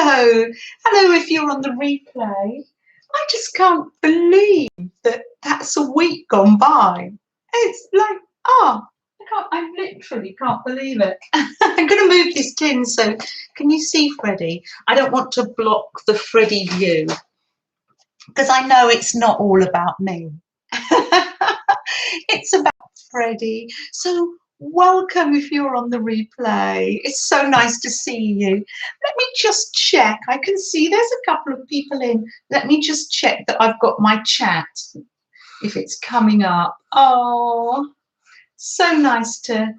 Hello. Hello if you're on the replay. I just can't believe that that's a week gone by. It's like, I literally can't believe it. I'm going to move this tin so can you see Freddie? I don't want to block the Freddie view because I know it's not all about me. It's about Freddie. So welcome if you're on the replay. It's so nice to see you. Let me just check. I can see there's a couple of people in. Let me just check that I've got my chat, if it's coming up. Oh, so nice to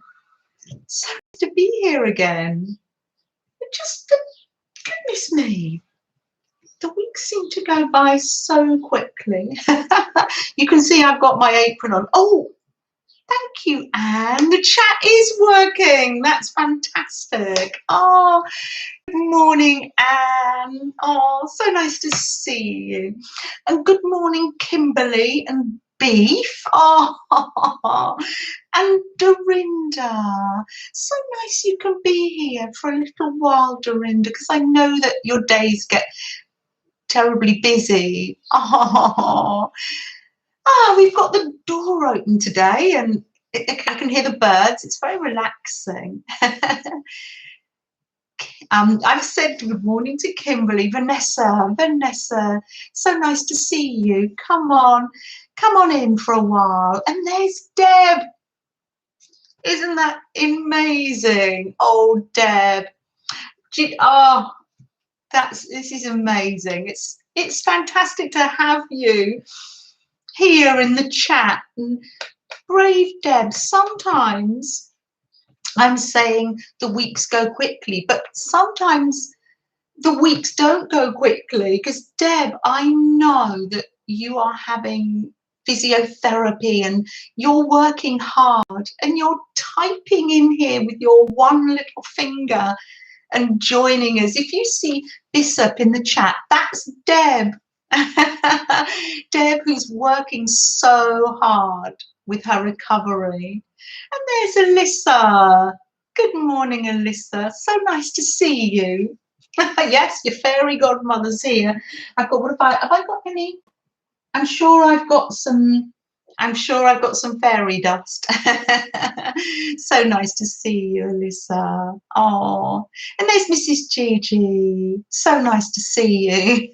be here again. Just, goodness me. The weeks seem to go by so quickly. You can see I've got my apron on. Oh, thank you, Anne. The chat is working. That's fantastic. Oh, good morning, Anne. Oh, so nice to see you. And good morning, Kimberly and Beef. Oh, and Dorinda. So nice you can be here for a little while, Dorinda, because I know that your days get terribly busy. Oh, we've got the door open today and I can hear the birds. It's very relaxing. I've said good morning to Kimberly. Vanessa, so nice to see you. Come on in for a while. And there's Deb. Isn't that amazing? Oh, Deb. This is amazing. It's fantastic to have you here in the chat. And brave Deb, sometimes I'm saying the weeks go quickly, but sometimes the weeks don't go quickly because Deb, I know that you are having physiotherapy and you're working hard and you're typing in here with your one little finger and joining us. If you see Bishop in the chat, that's Deb. Deb, who's working so hard with her recovery. And there's Alyssa. Good morning, Alyssa. So nice to see you. Yes, your fairy godmother's here. Have I got any? I'm sure I've got some fairy dust. So nice to see you, Alyssa. Oh, and there's Mrs. Gigi. So nice to see you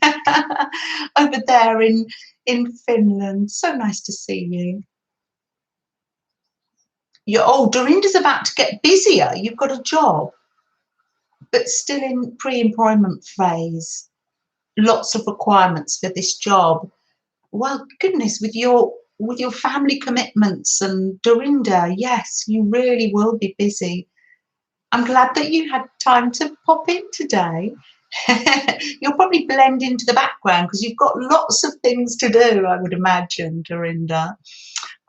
over there in Finland. So nice to see you. Dorinda's about to get busier. You've got a job, but still in pre-employment phase. Lots of requirements for this job. Well, goodness, with your family commitments and Dorinda, yes, you really will be busy. I'm glad that you had time to pop in today. You'll probably blend into the background because you've got lots of things to do, I would imagine, Dorinda.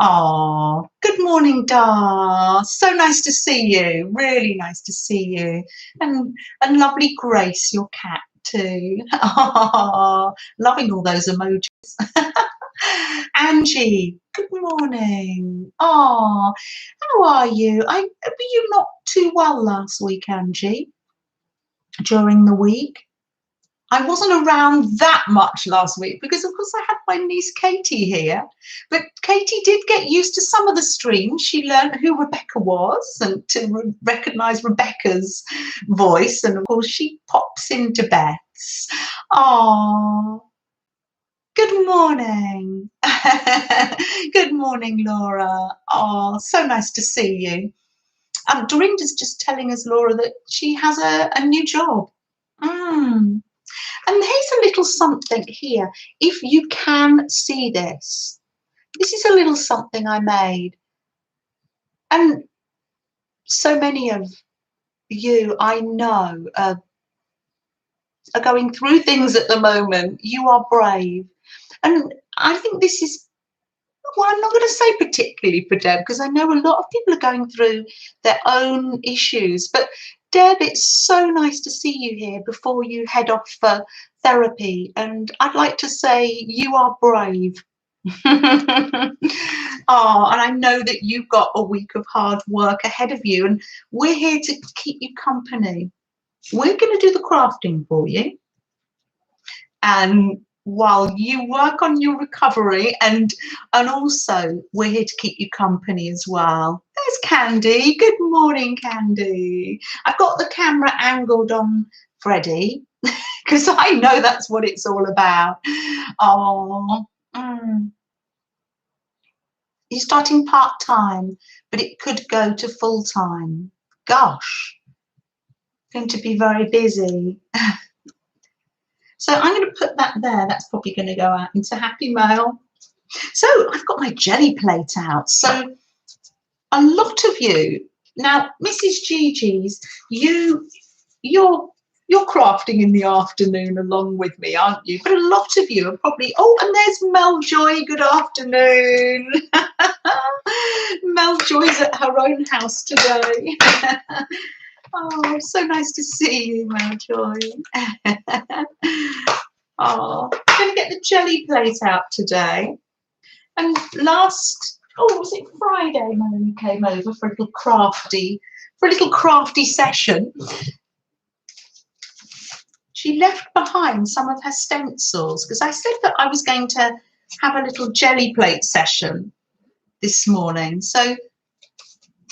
Oh, good morning, Dar. So nice to see you. Really nice to see you. And lovely Grace, your cat too. Oh, loving all those emojis. Angie, good morning. Oh, how are you? Were you not too well last week, Angie? During the week? I wasn't around that much last week because, of course, I had my niece Katie here. But Katie did get used to some of the streams. She learned who Rebecca was and to recognise Rebecca's voice. And, of course, she pops into Beth's. Oh, good morning. Good morning, Laura. Oh, so nice to see you. Dorinda's just telling us, Laura, that she has a new job. And here's a little something here. If you can see this, this is a little something I made. And so many of you, I know, are going through things at the moment. You are brave. And I think this is, well, I'm not going to say particularly for Deb, because I know a lot of people are going through their own issues. But Deb, it's so nice to see you here before you head off for therapy. And I'd like to say you are brave. And I know that you've got a week of hard work ahead of you, and we're here to keep you company. we're going to do the crafting for you. And while you work on your recovery, and also we're here to keep you company as well. There's Candy. Good morning, Candy. I've got the camera angled on Freddie because I know that's what it's all about. Oh, you're starting part-time, but it could go to full-time. Gosh, going to be very busy. So I'm going to put that there. That's probably going to go out into Happy Mail. So I've got my jelly plate out. So a lot of you, now Mrs. Gigi's, you're crafting in the afternoon along with me, aren't you? But a lot of you are probably, oh, and there's Mel Joy. Good afternoon. Mel Joy's at her own house today. Oh, so nice to see you, Mel Joy. Oh, I'm going to get the jelly plate out today. And was it Friday? Melanie came over for a little crafty session. She left behind some of her stencils because I said that I was going to have a little jelly plate session this morning. So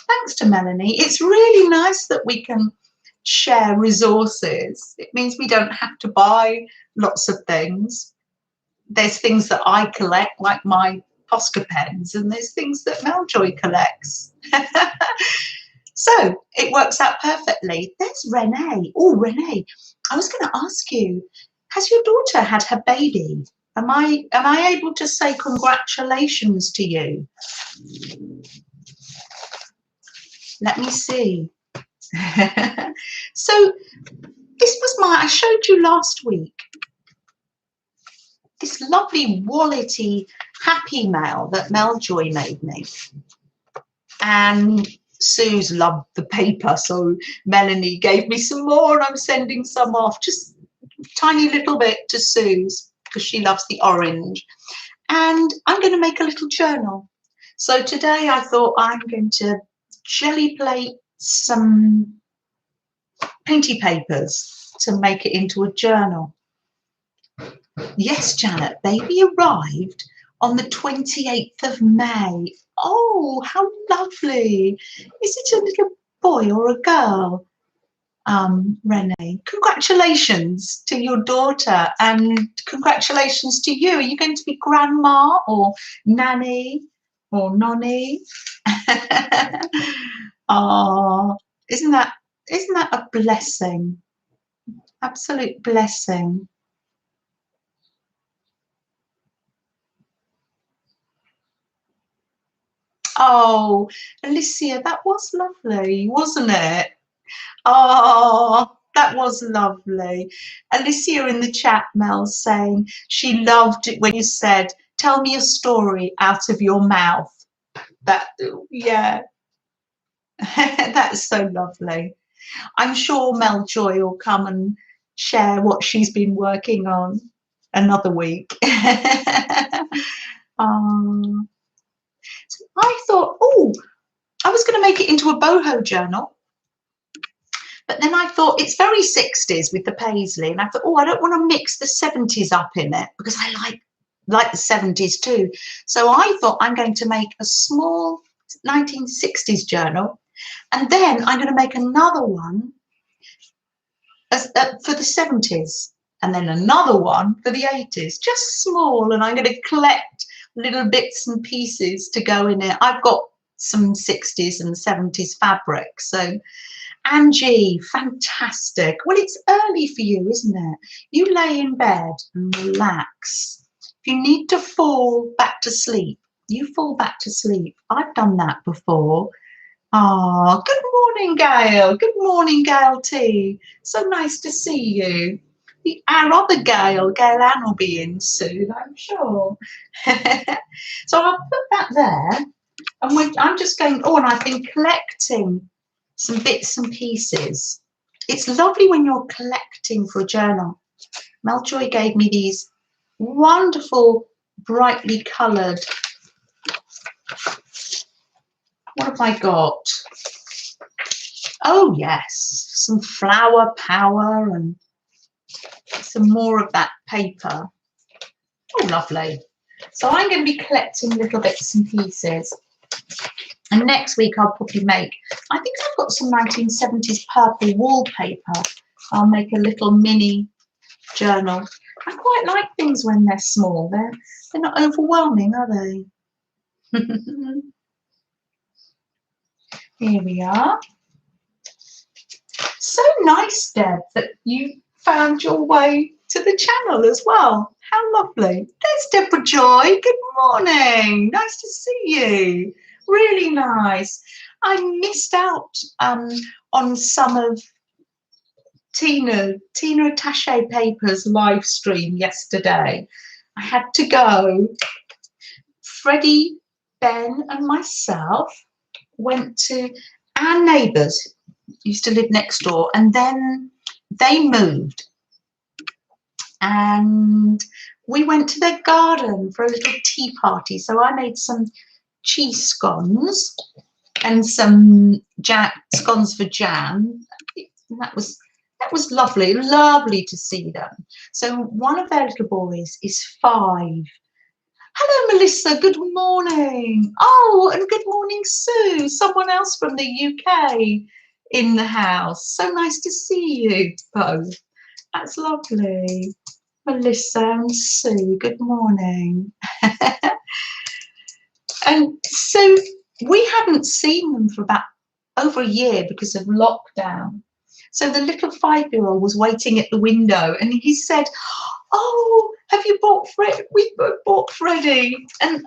thanks to Melanie. It's really nice that we can share resources. It means we don't have to buy lots of things. There's things that I collect, like my Posca pens, and there's things that Meljoy collects. So it works out perfectly. There's Renee. Oh, Renee, I was going to ask you, has your daughter had her baby? Am I able to say congratulations to you? Let me see. So this was I showed you last week, this lovely wallety Happy Mail that Meljoy made me. And Sue's loved the paper, so Melanie gave me some more, and I'm sending some off, just a tiny little bit to Sue's because she loves the orange. And I'm going to make a little journal. So today I thought I'm going to jelly plate some painty papers to make it into a journal. Yes, Janet, baby arrived on the 28th of May. Oh, how lovely. Is it a little boy or a girl? Renee, congratulations to your daughter and congratulations to you. Are you going to be grandma or nanny or nonny? Oh, isn't that a blessing? Absolute blessing. Oh, Alicia, that was lovely, wasn't it? Oh, that was lovely. Alicia in the chat, Mel, saying she loved it when you said, tell me a story out of your mouth. That, yeah, that's so lovely. I'm sure Mel Joy will come and share what she's been working on another week. So I thought, oh, I was going to make it into a boho journal. But then I thought it's very 60s with the paisley, and I thought, oh, I don't want to mix the 70s up in it because I like the 70s too. So I thought I'm going to make a small 1960s journal, and then I'm going to make another one for the 70s, and then another one for the 80s, just small, and I'm going to collect little bits and pieces to go in it. I've got some 60s and 70s fabric, so Angie, fantastic. Well, it's early for you, isn't it? You lay in bed and relax. If you need to fall back to sleep, you fall back to sleep. I've done that before. Oh, good morning, Gail. Good morning, Gail T. So nice to see you. Our other Gail Ann will be in soon, I'm sure. So I'll put that there. And I'm just going, oh, and I've been collecting some bits and pieces. It's lovely when you're collecting for a journal. Meljoy gave me these wonderful, brightly coloured. What have I got? Oh yes, some flower power and some more of that paper. Oh, lovely. So I'm going to be collecting little bits and pieces. And next week I'll probably make, I think I've got some 1970s purple wallpaper. I'll make a little mini journal. I quite like things when they're small. They're not overwhelming, are they? Here we are. So nice, Deb, that you found your way to the channel as well. How lovely. There's Deborah Joy. Good morning. Nice to see you. Really nice. I missed out on some of Tina Attaché Paper's live stream yesterday. I had to go. Freddie, Ben and myself went to our neighbours, used to live next door, and then they moved and we went to their garden for a little tea party. So I made some cheese scones and some scones for jam. And that was lovely to see them. So one of their little boys is 5. Hello, Melissa. Good morning. Oh, and good morning, Sue. Someone else from the UK in the house. So nice to see you both. That's lovely. Melissa and Sue, good morning. And so we hadn't seen them for about over a year because of lockdown. So the little 5-year-old was waiting at the window and he said, oh, have you bought Fred? We bought Freddie. And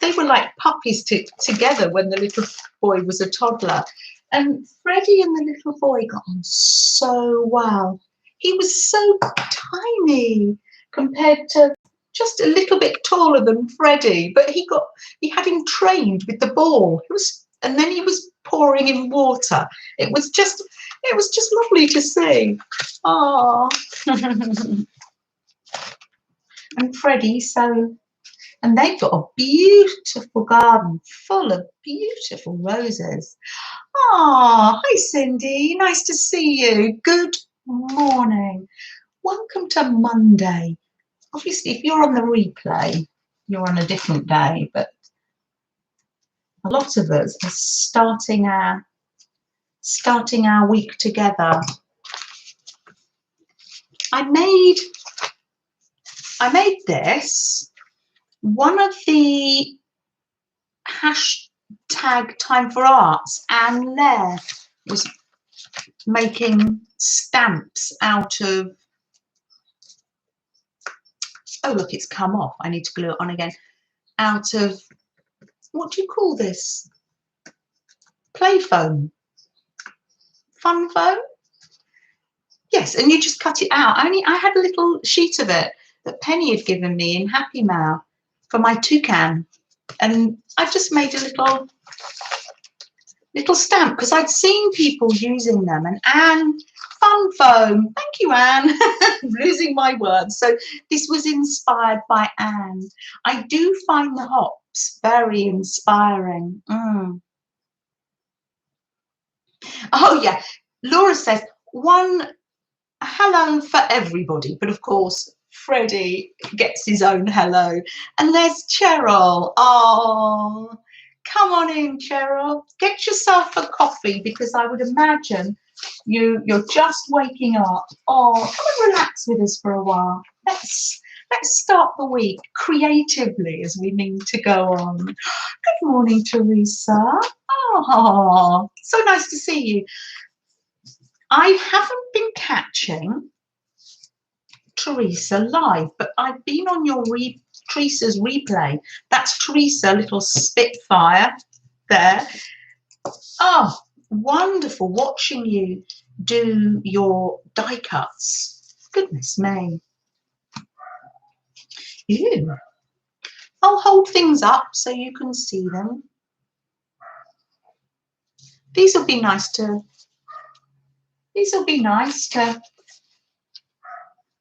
they were like puppies together when the little boy was a toddler. And Freddie and the little boy got on so well. He was so tiny compared to just a little bit taller than Freddie, but he had him trained with the ball. And then he was pouring in water. It was just lovely to see. Oh, and Freddie, and they've got a beautiful garden full of beautiful roses. Oh, hi Cindy, nice to see you. Good morning. Welcome to Monday. Obviously, if you're on the replay, you're on a different day, but a lot of us are starting our week together. I made this. One of the hashtag Time for Arts, Anne Lair was making stamps out of, oh look, it's come off. I need to glue it on again. Out of, what do you call this? Play foam? Fun foam? Yes, and you just cut it out. I had a little sheet of it that Penny had given me in Happy Mail for my toucan. And I just made a little stamp because I'd seen people using them. And Anne, fun foam. Thank you, Anne. I'm losing my words. So this was inspired by Anne. I do find the hops very inspiring. Oh, yeah. Laura says, one hello for everybody. But of course, Freddie gets his own hello. And there's Cheryl. Oh, come on in, Cheryl. Get yourself a coffee because I would imagine you're just waking up. Oh, come and relax with us for a while. Let's start the week creatively as we mean to go on. Good morning, Teresa. Oh, so nice to see you. I haven't been catching Teresa live, but I've been on your Teresa's replay. That's Teresa, little Spitfire there. Oh, wonderful watching you do your die cuts. Goodness me. Ew. I'll hold things up so you can see them. These will be nice to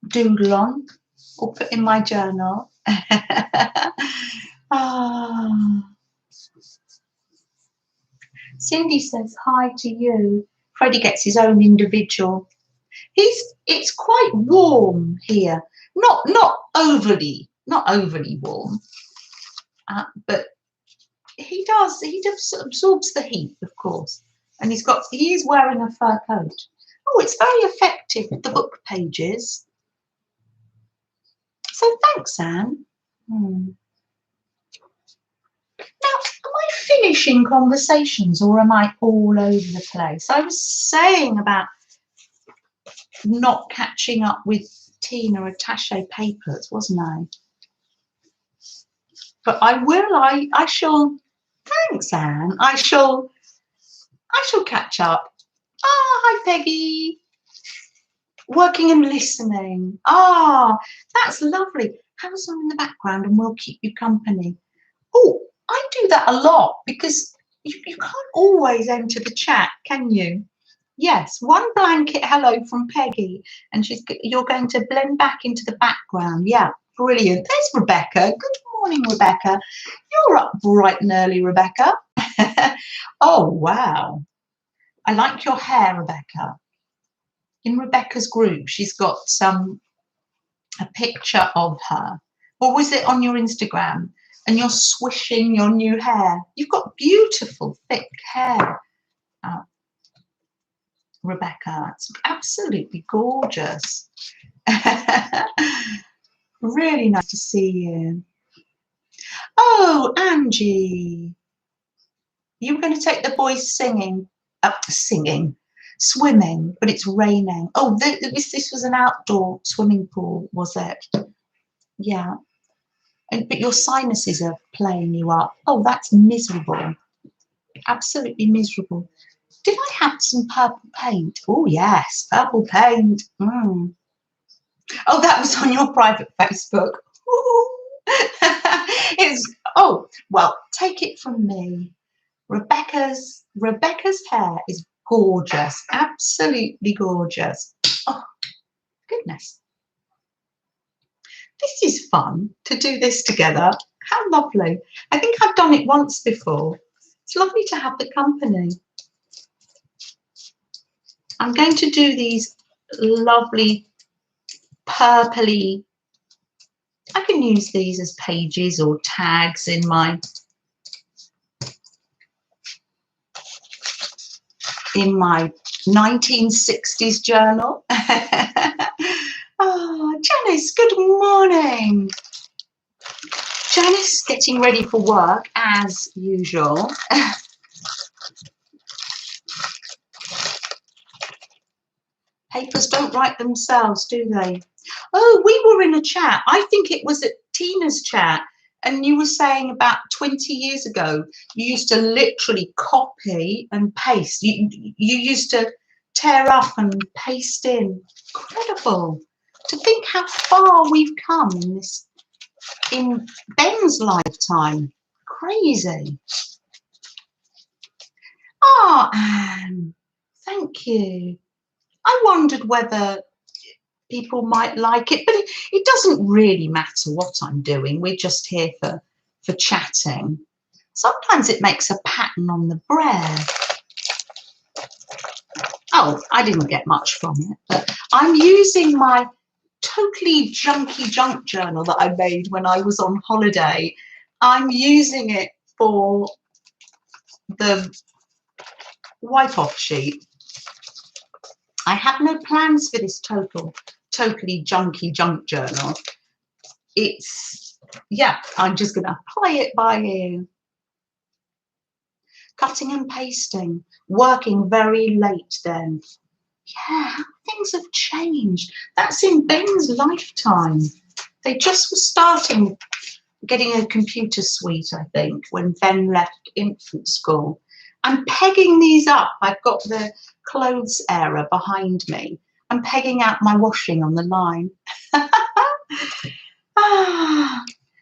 doodle on or put in my journal. Cindy says hi to you. Freddie gets his own individual. It's quite warm here. Not overly warm, but he just absorbs the heat, of course. And he is wearing a fur coat. Oh, it's very effective, the book pages. So thanks, Anne. Now, am I finishing conversations or am I all over the place? I was saying about not catching up with Tina Attaché Papers, wasn't I? But I shall, thanks, Anne. I shall catch up. Ah, hi, Peggy. Working and listening. Ah, that's lovely. Have some in the background and we'll keep you company. Oh, I do that a lot because you can't always enter the chat, can you? Yes, one blanket hello from Peggy, and you're going to blend back into the background. Yeah, brilliant. There's Rebecca. Good morning, Rebecca. You're up bright and early, Rebecca. Oh, wow. I like your hair, Rebecca. In Rebecca's group, she's got a picture of her. Or was it on your Instagram? And you're swishing your new hair. You've got beautiful, thick hair, Rebecca. It's absolutely gorgeous. Really nice to see you. Oh, Angie. You were going to take the boys swimming, but it's raining. Oh, this was an outdoor swimming pool, was it? Yeah. But your sinuses are playing you up. Oh, that's miserable. Absolutely miserable. Did I have some purple paint? Oh, yes, purple paint. Oh, that was on your private Facebook. Oh, well, take it from me. Rebecca's hair is gorgeous, absolutely gorgeous. Oh, goodness. This is fun to do this together. How lovely. I think I've done it once before. It's lovely to have the company. I'm going to do these lovely purpley, I can use these as pages or tags in my in my 1960s journal. Oh, Janice, good morning. Janice getting ready for work as usual. Papers don't write themselves, do they? Oh, we were in a chat. I think it was at Tina's chat. And you were saying about 20 years ago, you used to literally copy and paste. You used to tear up and paste in. Incredible to think how far we've come in Ben's lifetime. Crazy. Ah, Anne, thank you. I wondered whether people might like it, but it doesn't really matter what I'm doing. We're just here for chatting. Sometimes it makes a pattern on the bread. Oh, I didn't get much from it, but I'm using my totally junky junk journal that I made when I was on holiday. I'm using it for the wipe-off sheet. I have no plans for this totally junky junk journal. I'm just going to apply it by ear. Cutting and pasting, working very late then. Yeah, things have changed. That's in Ben's lifetime. They just were starting getting a computer suite, I think, when Ben left infant school. I'm pegging these up. I've got the clothes area behind me. I'm pegging out my washing on the line.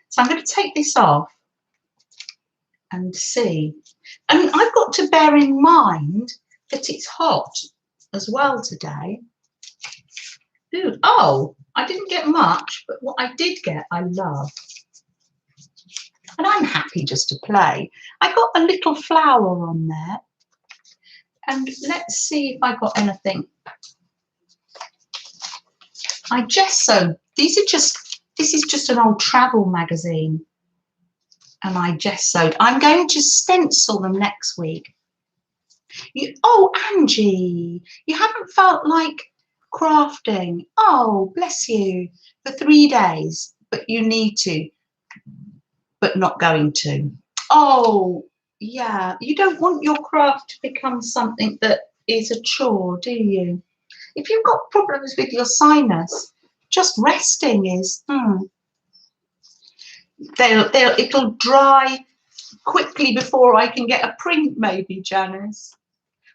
So I'm going to take this off and see. And I've got to bear in mind that it's hot as well today. Ooh, oh, I didn't get much, but what I did get, I love. And I'm happy just to play. I got a little flower on there. And let's see if I got anything. I gessoed. This is just an old travel magazine. And I gessoed. I'm going to stencil them next week. Oh, Angie, you haven't felt like crafting. Oh, bless you, for 3 days, but you need to, but not going to. Oh, yeah, you don't want your craft to become something that is a chore, do you? If you've got problems with your sinus, just resting is, it'll dry quickly before I can get a print, maybe, Janice.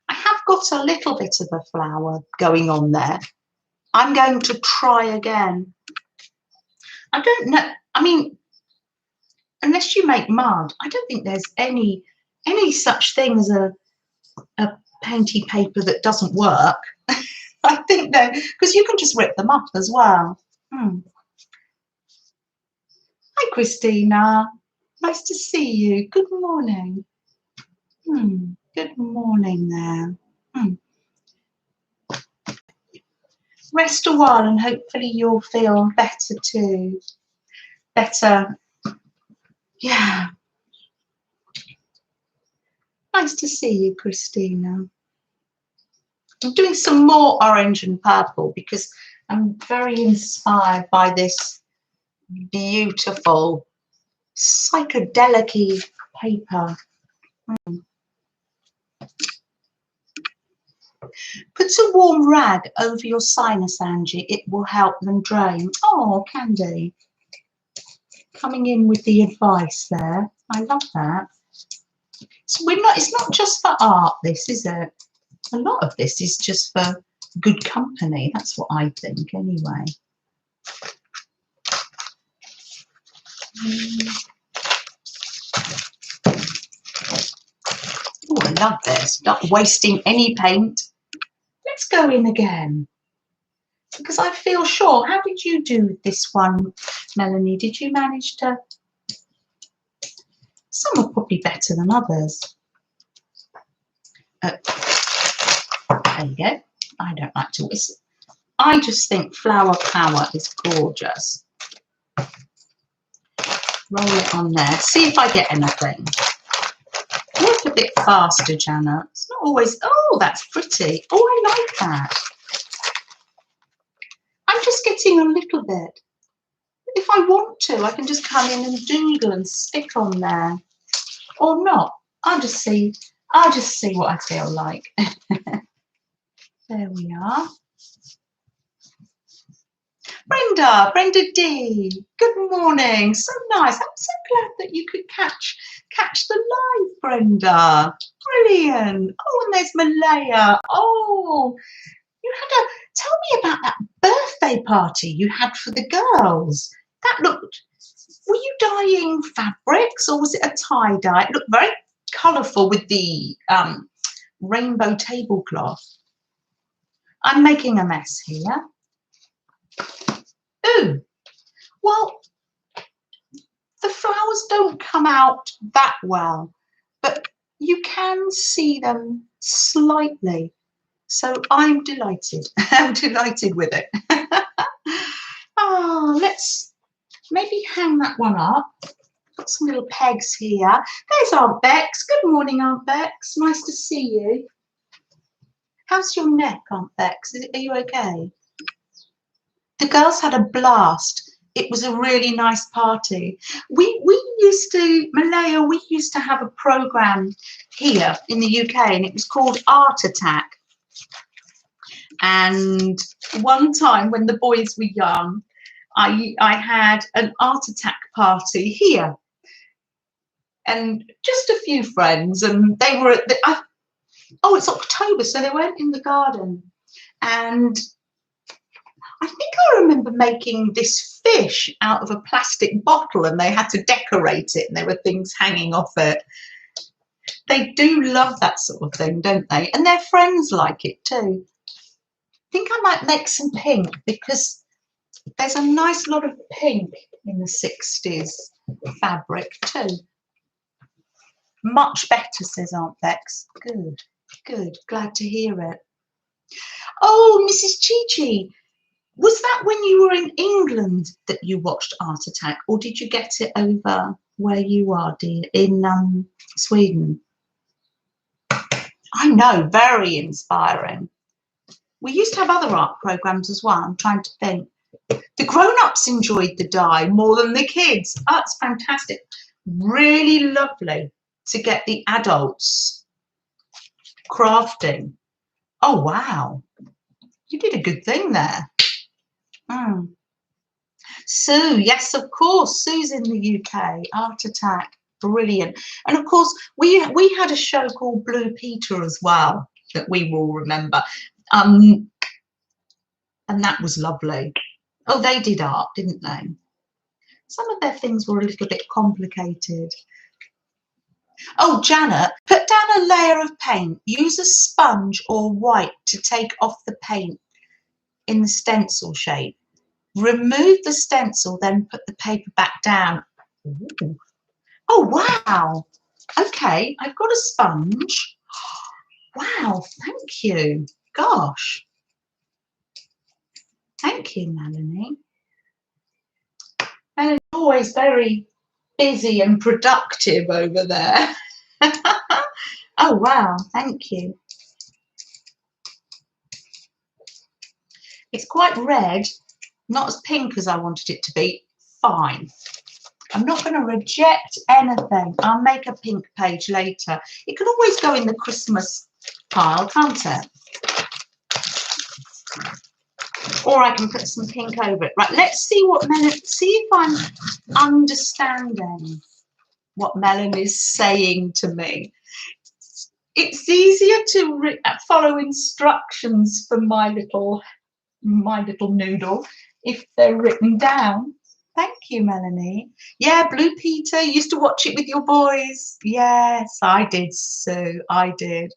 I have got a little bit of a flower going on there. I'm going to try again. I don't know. I mean, unless you make mud, I don't think there's any such thing as a painty paper that doesn't work. I think no, because you can just rip them up as well. Hi, Christina. Nice to see you. Good morning. Good morning there. Rest a while and hopefully you'll feel better too. Better. Yeah. Nice to see you, Christina. I'm doing some more orange and purple because I'm very inspired by this beautiful psychedelic-y paper. Put a warm rag over your sinus, Angie. It will help them drain. Oh, Candy. Coming in with the advice there. I love that. So it's not just for art, this, is it? A lot of this is just for good company. That's what I think, anyway. Oh, I love this. Not wasting any paint. Let's go in again. Because I feel sure. How did you do with this one, Melanie? Did you manage to... Some are probably better than others. There you go. I don't like to whistle. I just think flower power is gorgeous. Roll it on there. See if I get anything. Work a bit faster, Janet. It's not always... Oh, that's pretty. Oh, I like that. I'm just getting a little bit. If I want to, I can just come in and doodle and stick on there. Or not. I'll just see what I feel like. There we are. Brenda D. Good morning. So nice. I'm so glad that you could catch the live, Brenda. Brilliant. Oh, and there's Malaya. Oh, you had a... Tell me about that birthday party you had for the girls. That looked... Were you dyeing fabrics or was it a tie-dye? It looked very colourful with the rainbow tablecloth. I'm making a mess here. Ooh, well, the flowers don't come out that well, but you can see them slightly. So I'm delighted. I'm delighted with it. Oh, let's maybe hang that one up. Got some little pegs here. There's Aunt Bex. Good morning, Aunt Bex. Nice to see you. How's your neck, Aunt Bex? Are you okay? The girls had a blast. It was a really nice party. We used to, Malaya, we used to have a programme here in the UK and it was called Art Attack. And one time when the boys were young, I had an Art Attack party here. And just a few friends, and they were at the... oh, it's October, so they went in the garden. And I think I remember making this fish out of a plastic bottle and they had to decorate it and there were things hanging off it. They do love that sort of thing, don't they? And their friends like it too. I think I might make some pink because there's a nice lot of pink in the 60s fabric too. Much better, says Aunt Bex. Good. Good, glad to hear it. Oh, Mrs. Chi-Chi, was that when you were in England that you watched Art Attack, or did you get it over where you are, dear, in Sweden? I know, very inspiring. We used to have other art programs as well. I'm trying to think. The grown-ups enjoyed the die more than the kids. Oh, it's fantastic. Really lovely to get the adults crafting. Oh, wow. You did a good thing there. Mm. Sue, yes, of course. Sue's in the UK. Art Attack, brilliant. And of course, we had a show called Blue Peter as well that we will remember. And that was lovely. Oh, they did art, didn't they? Some of their things were a little bit complicated. Oh, Janet, put down a layer of paint. Use a sponge or wipe to take off the paint in the stencil shape. Remove the stencil, then put the paper back down. Ooh. Oh, wow. Okay, I've got a sponge. Wow, thank you. Gosh. Thank you, Melanie. Melanie's always very busy and productive over there. Oh, wow, thank you. It's quite red, not as pink as I wanted it to be. Fine. I'm not going to reject anything. I'll make a pink page later. It can always go in the Christmas pile, can't it? Or I can put some pink over it. Right, let's see what see if I'm understanding what Melanie's saying to me. It's easier to follow instructions for my little noodle if they're written down. Thank you, Melanie. Yeah, Blue Peter, you used to watch it with your boys. Yes, I did, Sue. I did.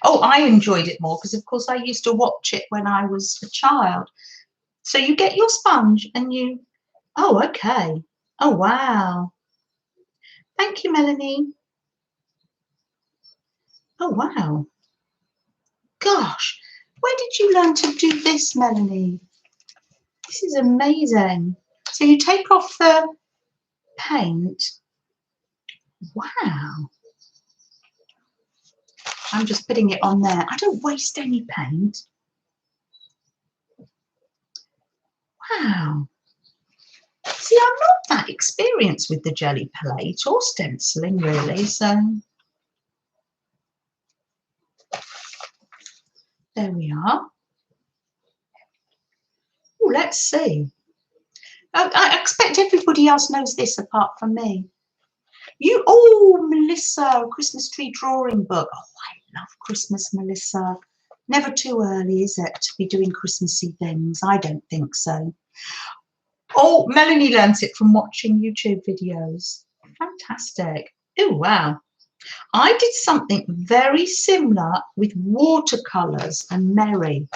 Oh, I enjoyed it more because, of course, I used to watch it when I was a child. So you get your sponge and you... Oh, okay. Oh, wow. Thank you, Melanie. Oh, wow. Gosh, where did you learn to do this, Melanie? This is amazing. So you take off the paint. Wow. I'm just putting it on there. I don't waste any paint. Wow. See, I'm not that experienced with the jelly plate or stenciling, really, so there we are. Oh, let's see. I expect everybody else knows this apart from me. Oh, Melissa, Christmas tree drawing book. Oh, I love Christmas, Melissa. Never too early, is it, to be doing Christmassy things? I don't think so. Oh, Melanie learnt it from watching YouTube videos. Fantastic. Oh, wow. I did something very similar with watercolours, and Mary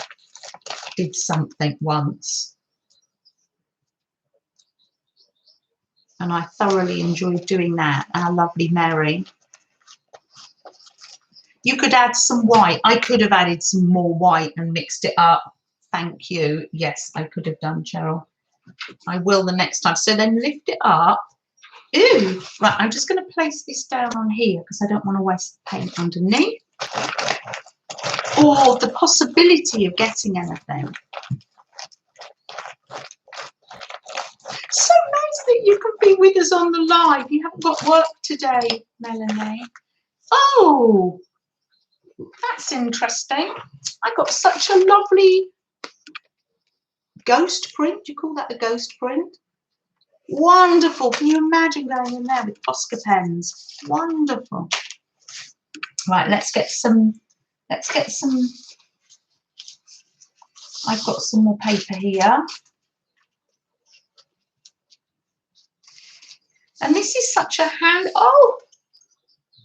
did something once. And I thoroughly enjoyed doing that, our lovely Mary. You could add some white. I could have added some more white and mixed it up. Thank you. Yes, I could have done, Cheryl. I will the next time. So then lift it up. Ooh, right, I'm just going to place this down on here because I don't want to waste the paint underneath. Or the possibility of getting anything. So nice that you can be with us on the live. You haven't got work today, Melanie. Oh, that's interesting. I got such a lovely ghost print. Do you call that a ghost print? Wonderful. Can you imagine going in there with Posca pens? Wonderful. Right, let's get some. I've got some more paper here. And this is such a oh,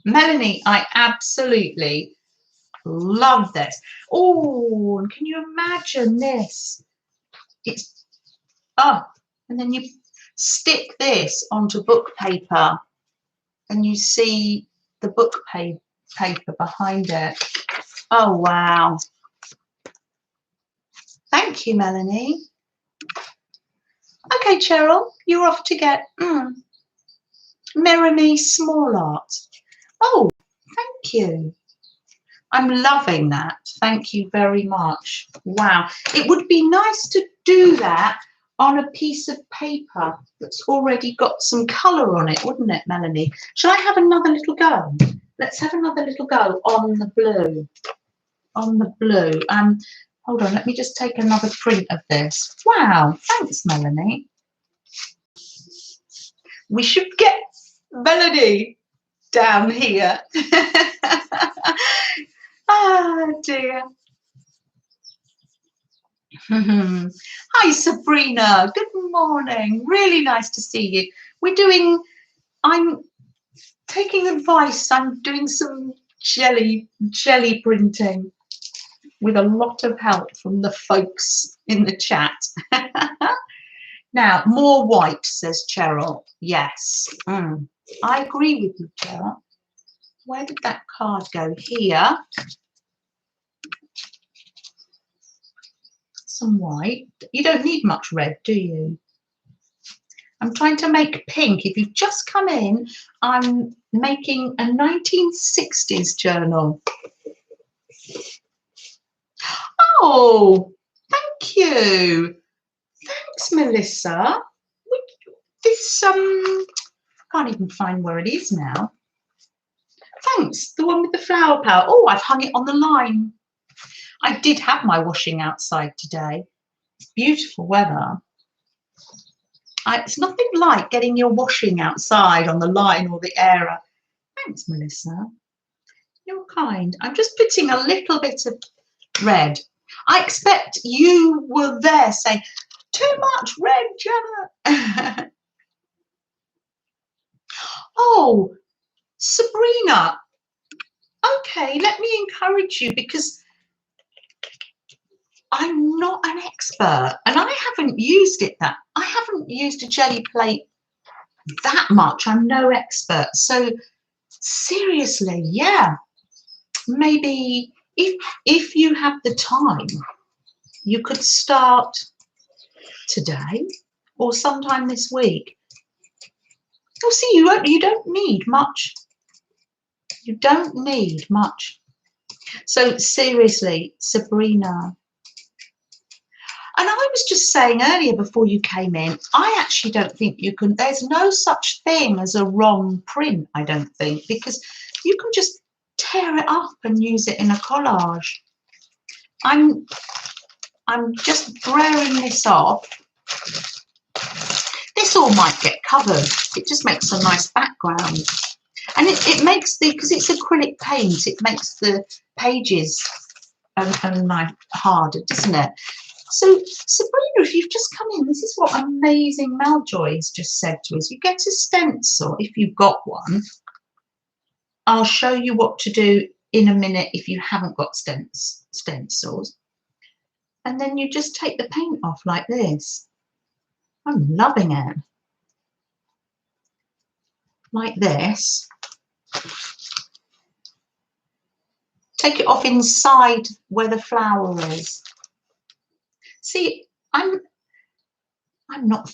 Melanie, I absolutely love this. Oh, and can you imagine this? It's, and then you stick this onto book paper and you see the book page. paper behind it. Oh, wow. Thank you, Melanie. Okay, Cheryl, you're off to get Mirror Me Small Art. Oh, thank you. I'm loving that. Thank you very much. Wow. It would be nice to do that on a piece of paper that's already got some colour on it, wouldn't it, Melanie? Shall I have another little go? Let's have another little go on the blue. On the blue. Hold on, let me just take another print of this. Wow, thanks, Melanie. We should get Melanie down here. Ah, dear. Hi, Sabrina. Good morning. Really nice to see you. I'm taking advice. I'm doing some jelly printing with a lot of help from the folks in the chat. Now, more white, says Cheryl. Yes. I agree with you, Cheryl. Where did that card go? Here. Some white. You don't need much red, do you? I'm trying to make pink. If you've just come in, I'm making a 1960s journal. Oh, thank you. Thanks, Melissa. This, I can't even find where it is now. Thanks, the one with the flower power. Oh, I've hung it on the line. I did have my washing outside today. It's beautiful weather. It's nothing like getting your washing outside on the line or the air. Thanks, Melissa. You're kind. I'm just putting a little bit of red. I expect you were there saying, too much red, Jenna. Oh, Sabrina. Okay, let me encourage you because I'm not an expert and I haven't used it I haven't used a jelly plate that much. I'm no expert. So seriously, yeah, maybe if you have the time, you could start today or sometime this week. You'll see, you don't need much. You don't need much. So seriously, Sabrina. And I was just saying earlier before you came in, I actually don't think you can, there's no such thing as a wrong print, I don't think, because you can just tear it up and use it in a collage. I'm just blurring this off. This all might get covered. It just makes a nice background. And it makes because it's acrylic paint, it makes the pages harder, doesn't it? So, Sabrina, if you've just come in, this is what amazing Maljoy has just said to us. You get a stencil, if you've got one. I'll show you what to do in a minute if you haven't got stencils. And then you just take the paint off like this. I'm loving it. Like this. Take it off inside where the flower is. See, I'm not,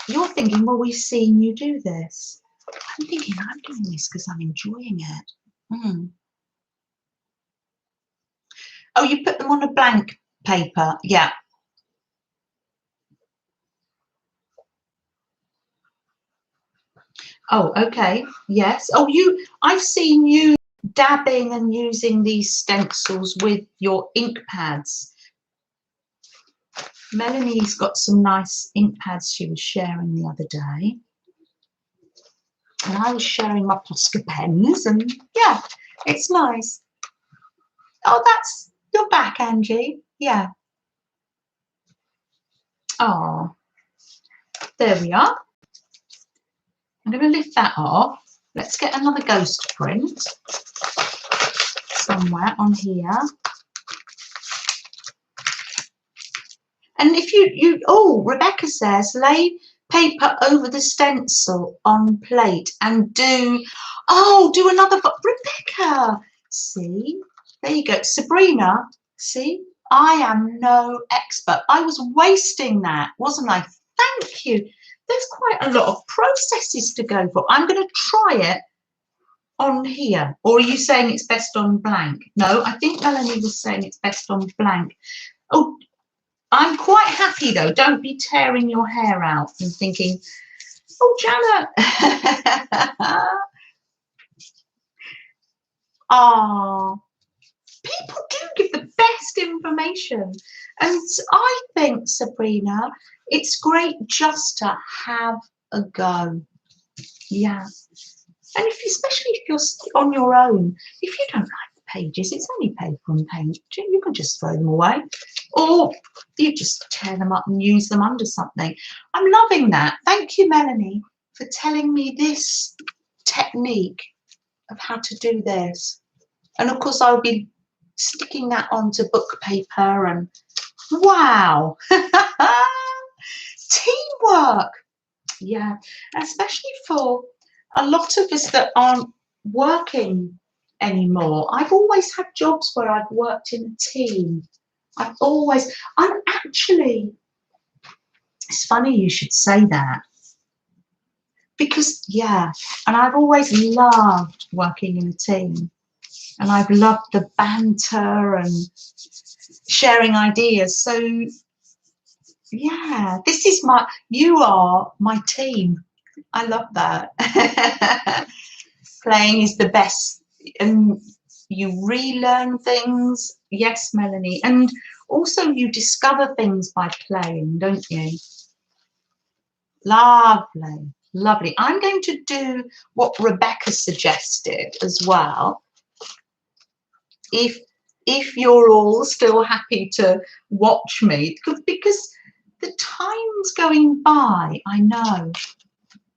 you're thinking, well, we've seen you do this. I'm thinking, I'm doing this because I'm enjoying it. Oh, you put them on a blank paper, yeah. Oh, okay, yes. Oh, I've seen you dabbing and using these stencils with your ink pads. Melanie's got some nice ink pads she was sharing the other day. And I was sharing my Posca pens, and yeah, it's nice. Oh, you're back, Angie. Yeah. Oh, there we are. I'm going to lift that off. Let's get another ghost print somewhere on here. And if oh, Rebecca says, lay paper over the stencil on plate and do another, Rebecca, See, there you go. Sabrina, see, I am no expert. I was wasting that, wasn't I? Thank you. There's quite a lot of processes to go for. I'm going to try it on here. Or are you saying it's best on blank? No, I think Melanie was saying it's best on blank. Oh, I'm quite happy though. Don't be tearing your hair out and thinking, oh, Janet. Ah, people do give the best information. And I think, Sabrina, it's great just to have a go. Yeah. And especially if you're on your own, if you don't like the pages, it's only paper and paint. You can just throw them away. Or you just tear them up and use them under something. I'm loving that. Thank you, Melanie, for telling me this technique of how to do this. And of course, I'll be sticking that onto book paper and wow. Teamwork. Yeah, especially for a lot of us that aren't working anymore. I've always had jobs where I've worked in a team. I'm actually, it's funny you should say that because, yeah, and I've always loved working in a team and I've loved the banter and sharing ideas. So, yeah, you are my team. I love that. Playing is the best and you relearn things. Yes, Melanie. And also you discover things by playing, don't you? Lovely, lovely. I'm going to do what Rebecca suggested as well. If you're all still happy to watch me, because the time's going by, I know.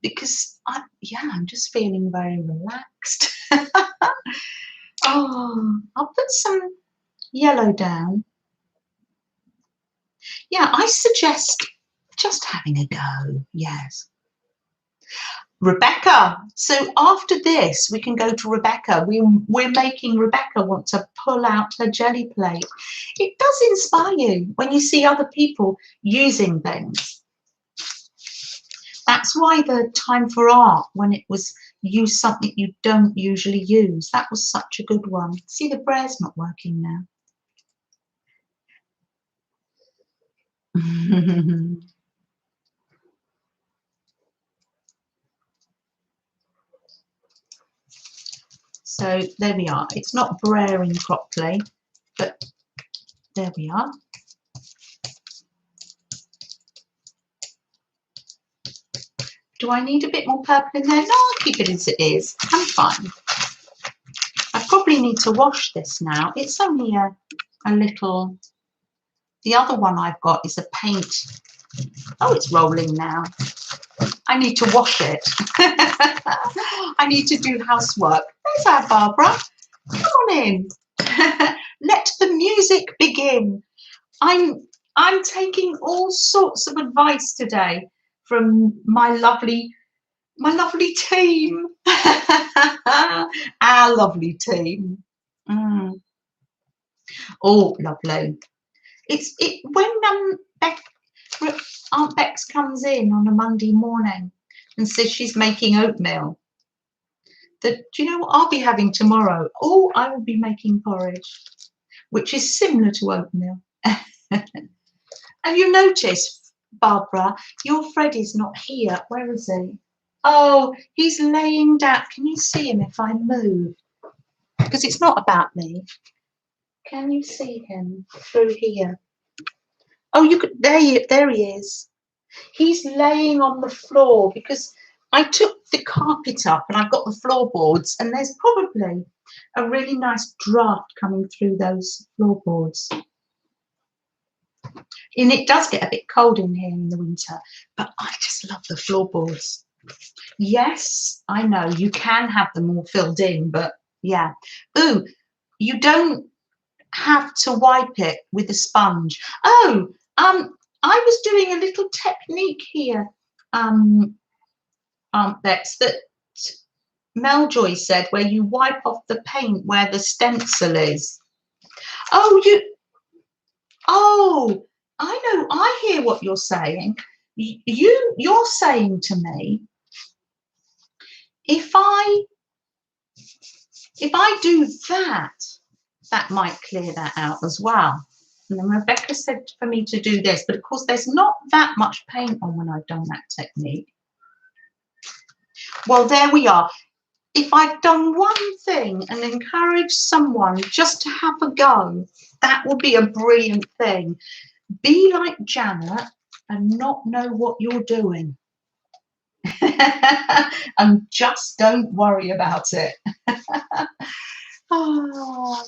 Because I'm just feeling very relaxed. Oh, I'll put some yellow down. Yeah, I suggest just having a go. Yes. Rebecca. So after this, we can go to Rebecca. We're making Rebecca want to pull out her jelly plate. It does inspire you when you see other people using things. That's why the time for art, when it was use something you don't usually use, that was such a good one. See, the braille's not working now. So there we are. It's not brailling properly, but there we are. Do I need a bit more purple in there? No, I'll keep it as it is. I'm fine. I probably need to wash this now. It's only a little. The other one I've got is a paint. Oh, it's rolling now. I need to wash it. I need to do housework. There's our Barbara. Come on in. Let the music begin. I'm taking all sorts of advice today from my lovely team. Our lovely team. Oh, lovely. When Aunt Bex comes in on a Monday morning and says she's making oatmeal. Do you know what I'll be having tomorrow? Oh, I will be making porridge, which is similar to oatmeal. Have you noticed, Barbara, your Freddie's not here? Where is he? Oh, he's laying down. Can you see him if I move? Because it's not about me. Can you see him through here? Oh, you could. There he is. He's laying on the floor because I took the carpet up and I've got the floorboards, and there's probably a really nice draft coming through those floorboards. And it does get a bit cold in here in the winter, but I just love the floorboards. Yes, I know you can have them all filled in, but yeah. Ooh, you don't have to wipe it with a sponge. Oh, I was doing a little technique here, Aunt Bex, that Meljoy said where you wipe off the paint where the stencil is. Oh, oh, I know, I hear what you're saying. You're saying to me, if I do that, that might clear that out as well. And then Rebecca said for me to do this, but of course there's not that much paint on when I've done that technique. Well, there we are. If I've done one thing and encouraged someone just to have a go, that would be a brilliant thing. Be like Janet and not know what you're doing. And just don't worry about it. Oh.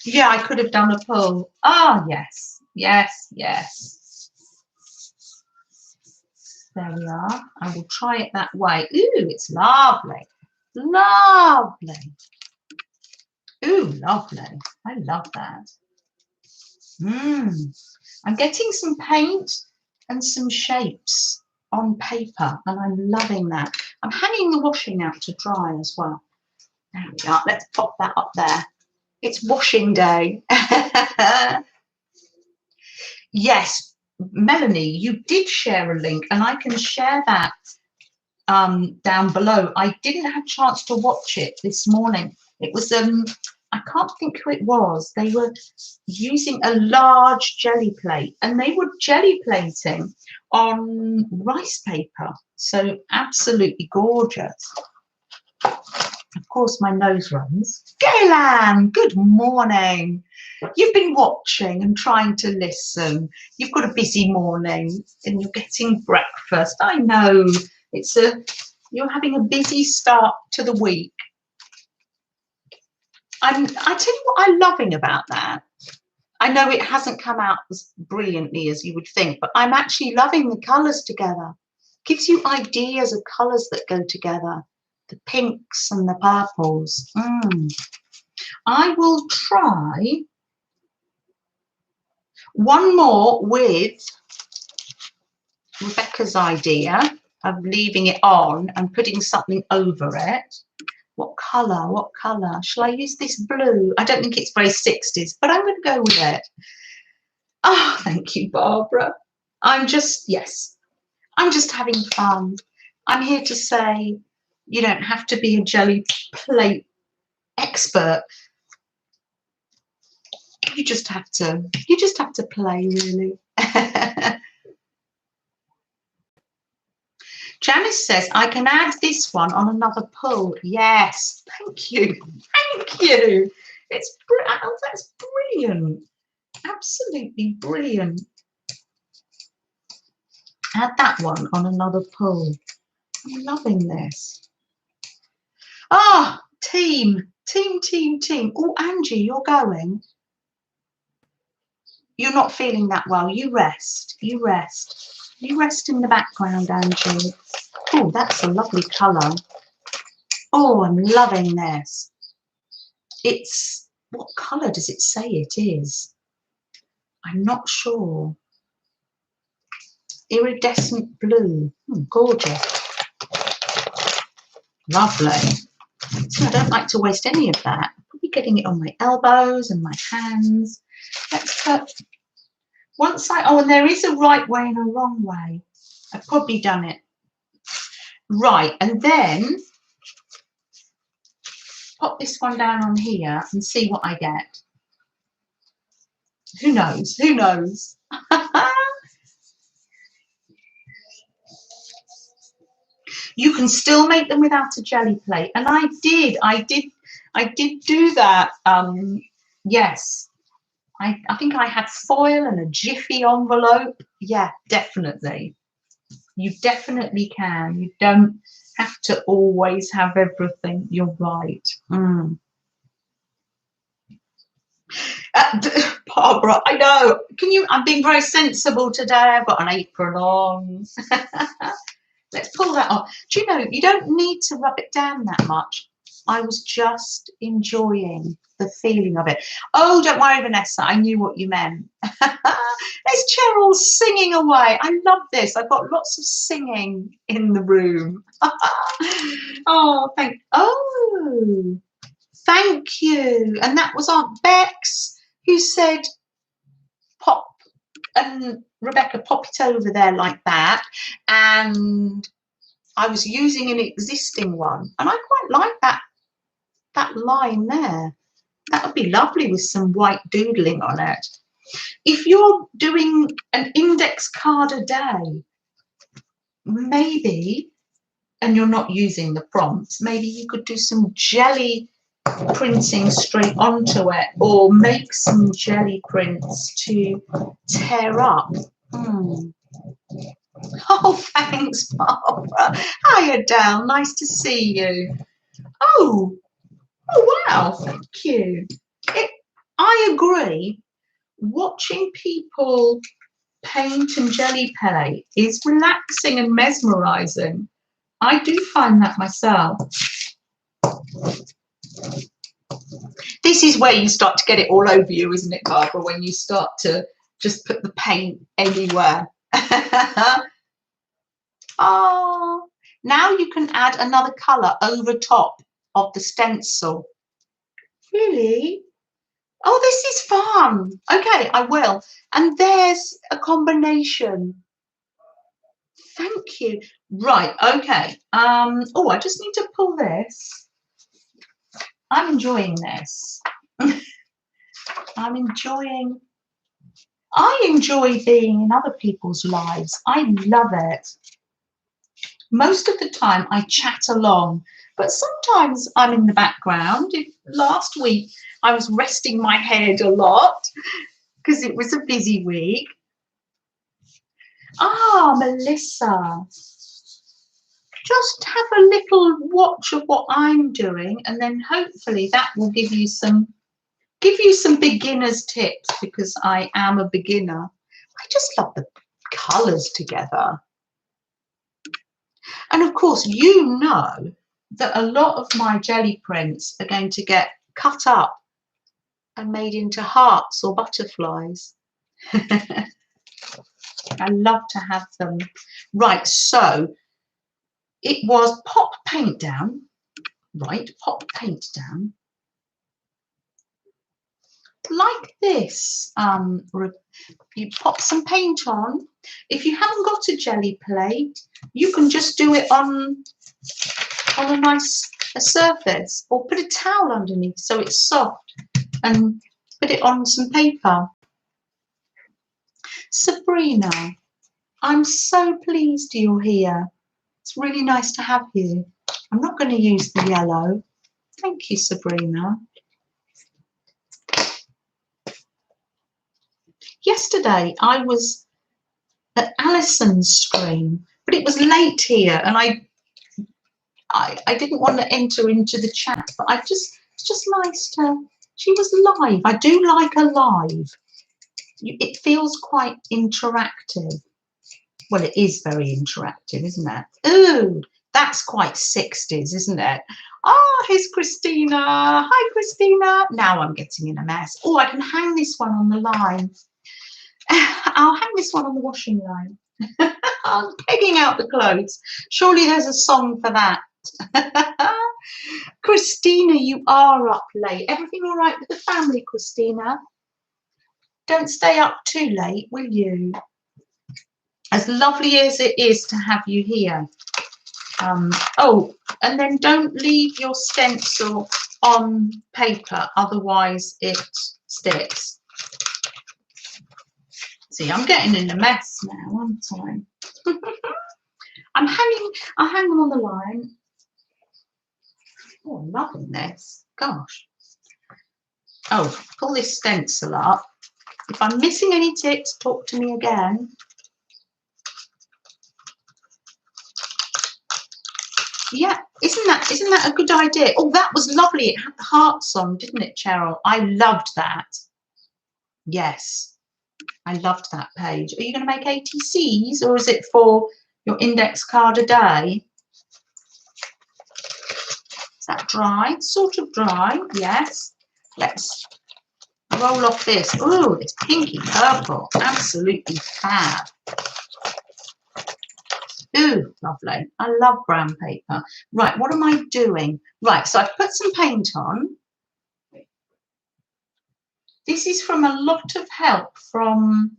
Yeah, I could have done a pull. Ah, yes, yes, yes. There we are. I will try it that way. Ooh, it's lovely. Lovely. Ooh, lovely. I love that. I'm getting some paint and some shapes on paper, and I'm loving that. I'm hanging the washing out to dry as well. There we are. Let's pop that up there. It's washing day. Yes, Melanie, you did share a link, and I can share that down below. I didn't have a chance to watch it this morning. It was I can't think who it was. They were using a large jelly plate, and they were jelly plating on rice paper. So absolutely gorgeous. Of course, my nose runs. Gaylan, good morning. You've been watching and trying to listen. You've got a busy morning and you're getting breakfast. I know you're having a busy start to the week. I tell you what I'm loving about that. I know it hasn't come out as brilliantly as you would think, but I'm actually loving the colours together. Gives you ideas of colours that go together. The pinks and the purples. I will try one more with Rebecca's idea of leaving it on and putting something over it. What colour? What colour? Shall I use this blue? I don't think it's very 60s, but I'm going to go with it. Oh, thank you, Barbara. I'm just having fun. I'm here to say you don't have to be a jelly plate expert. You just have to play, really. Janice says, I can add this one on another pull. Yes, thank you. Thank you. That's brilliant. Absolutely brilliant. Add that one on another pull. I'm loving this. Ah, team. Oh, Angie, you're going. You're not feeling that well. You rest. You rest. You rest in the background, Angie. Oh, that's a lovely colour. Oh, I'm loving this. What colour does it say it is? I'm not sure. Iridescent blue. Gorgeous. Lovely. So I don't like to waste any of that. I'll be getting it on my elbows and my hands. Let's put... and there is a right way and a wrong way. I've probably done it. Right, and then pop this one down on here and see what I get. Who knows? Who knows? You can still make them without a jelly plate, and I did do that. Yes, I think I had foil and a jiffy envelope. Yeah, definitely. You definitely can. You don't have to always have everything. You're right. Barbara, I know. I'm being very sensible today. I've got an apron on. Let's pull that off. Do you know, you don't need to rub it down that much. I was just enjoying the feeling of it. Oh, don't worry, Vanessa, I knew what you meant. There's Cheryl singing away. I love this. I've got lots of singing in the room. Oh, thank you. And that was Aunt Bex who said, pop, and Rebecca, pop it over there like that. And I was using an existing one, and I quite like that line there. That would be lovely with some white doodling on it. If you're doing an index card a day, maybe, and you're not using the prompts, maybe you could do some jelly printing straight onto it, or make some jelly prints to tear up. Oh, thanks, Barbara. Hiya, Dale. Nice to see you. Oh, wow. Thank you. I agree. Watching people paint and jelly play is relaxing and mesmerizing. I do find that myself. This is where you start to get it all over you, isn't it, Barbara, when you start to just put the paint anywhere. Oh, now you can add another colour over top of the stencil. Really? Oh, this is fun. Okay, I will. And there's a combination. Thank you. Right, okay. Oh, I just need to pull this. I'm enjoying this. I enjoy being in other people's lives. I love it. Most of the time I chat along, but sometimes I'm in the background. Last week I was resting my head a lot because it was a busy week. Ah, Melissa, just have a little watch of what I'm doing, and then hopefully that will give you some beginner's tips, because I am a beginner. I just love the colours together. And of course, you know that a lot of my jelly prints are going to get cut up and made into hearts or butterflies. I love to have them. Right, so it was pop paint down. Right, pop paint down. Like this. You pop some paint on. If you haven't got a jelly plate, you can just do it on a nice surface, or put a towel underneath so it's soft, and put it on some paper. Sabrina, I'm so pleased you're here. It's really nice to have you. I'm not going to use the yellow. Thank you, Sabrina. Yesterday I was at Alison's stream, but it was late here, and I didn't want to enter into the chat, but it's just nice to. She was live. I do like a live. It feels quite interactive. Well, it is very interactive, isn't it? Ooh, that's quite 60s, isn't it? Oh, here's Christina. Hi, Christina. Now I'm getting in a mess. Oh, I can hang this one on the line. I'll hang this one on the washing line. I'm pegging out the clothes. Surely there's a song for that. Christina, you are up late. Everything all right with the family, Christina? Don't stay up too late, will you? As lovely as it is to have you here. Oh, and then don't leave your stencil on paper, otherwise it sticks. See, I'm getting in a mess now, aren't I? I'll hang them on the line. Oh, I'm loving this. Gosh. Oh, pull this stencil up. If I'm missing any tips, talk to me again. Yeah, isn't that a good idea? Oh, that was lovely. It had the hearts on, didn't it, Cheryl? I loved that. Yes, I loved that page. Are you going to make ATCs, or is it for your index card a day? Is that dry? Sort of dry, yes. Let's roll off this. Oh, it's pinky purple. Absolutely fab. Ooh, lovely. I love brown paper. Right, what am I doing? Right, so I've put some paint on. This is from a lot of help from,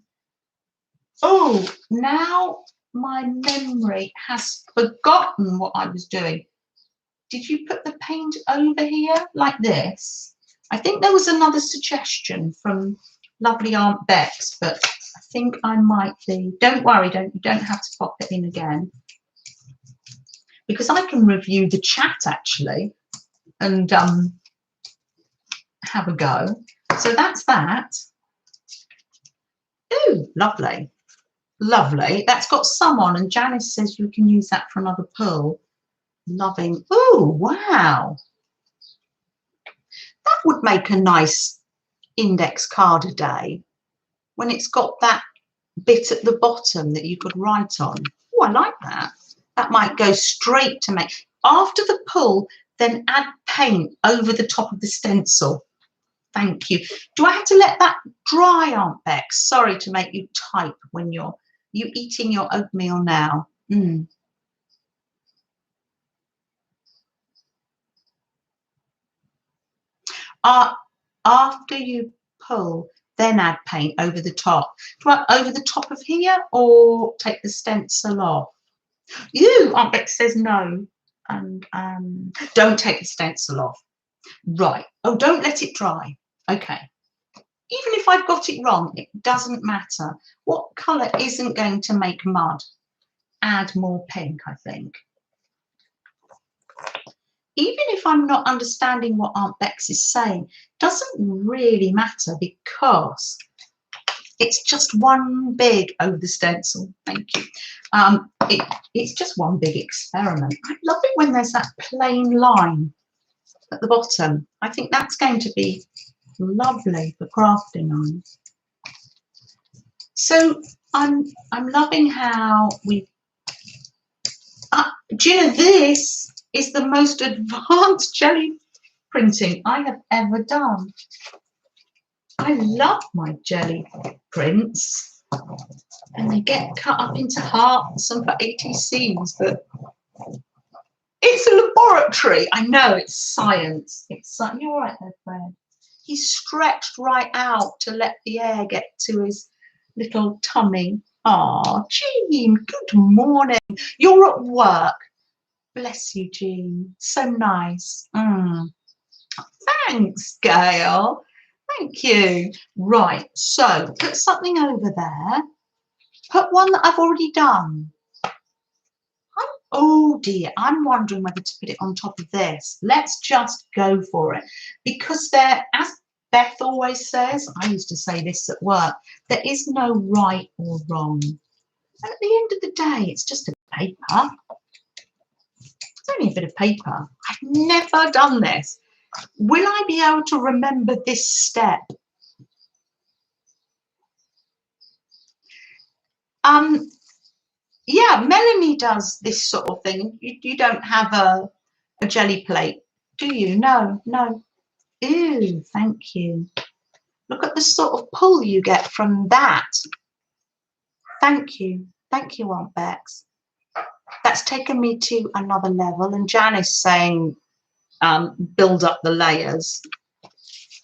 oh, now my memory has forgotten what I was doing. Did you put the paint over here like this? I think there was another suggestion from lovely Aunt Bex, but I think I might be. Don't worry, you don't have to pop it in again, because I can review the chat actually and have a go. So that's that. Ooh, lovely. Lovely. That's got some on, and Janice says you can use that for another pull. Loving. Oh, wow. That would make a nice index card a day when it's got that bit at the bottom that you could write on. Oh, I like that. That might go straight to make. After the pull, then add paint over the top of the stencil. Thank you. Do I have to let that dry, Aunt Bex? Sorry to make you type when you're eating your oatmeal now. After you pull, then add paint over the top. Do I over the top of here or take the stencil off? You, Aunt Bex says no. And don't take the stencil off. Right. Oh, don't let it dry. Okay. Even if I've got it wrong, it doesn't matter. What colour isn't going to make mud? Add more pink, I think. Even if I'm not understanding what Aunt Bex is saying, doesn't really matter because it's just one big over the stencil. Thank you. It's just one big experiment. I love it when there's that plain line at the bottom. I think that's going to be lovely for crafting on. So I'm loving how we. Do you know, this is the most advanced jelly printing I have ever done. I love my jelly prints, and they get cut up into hearts and for ATCs, but it's a laboratory. I know it's science. It's you're all right there, Fred. He's stretched right out to let the air get to his little tummy. Ah, Jean, good morning. You're at work. Bless you, Jean. So nice. Thanks, Gail. Thank you. Right, so put something over there. Put one that I've already done. Oh dear, I'm wondering whether to put it on top of this. Let's just go for it. Because there, as Beth always says, I used to say this at work, there is no right or wrong. And at the end of the day, it's just a paper. It's only a bit of paper. I've never done this. Will I be able to remember this step? Yeah, Melanie does this sort of thing. You don't have a jelly plate, do you? No, no. Ooh, thank you. Look at the sort of pull you get from that. Thank you. Thank you, Aunt Bex. That's taken me to another level. And Janice saying, build up the layers.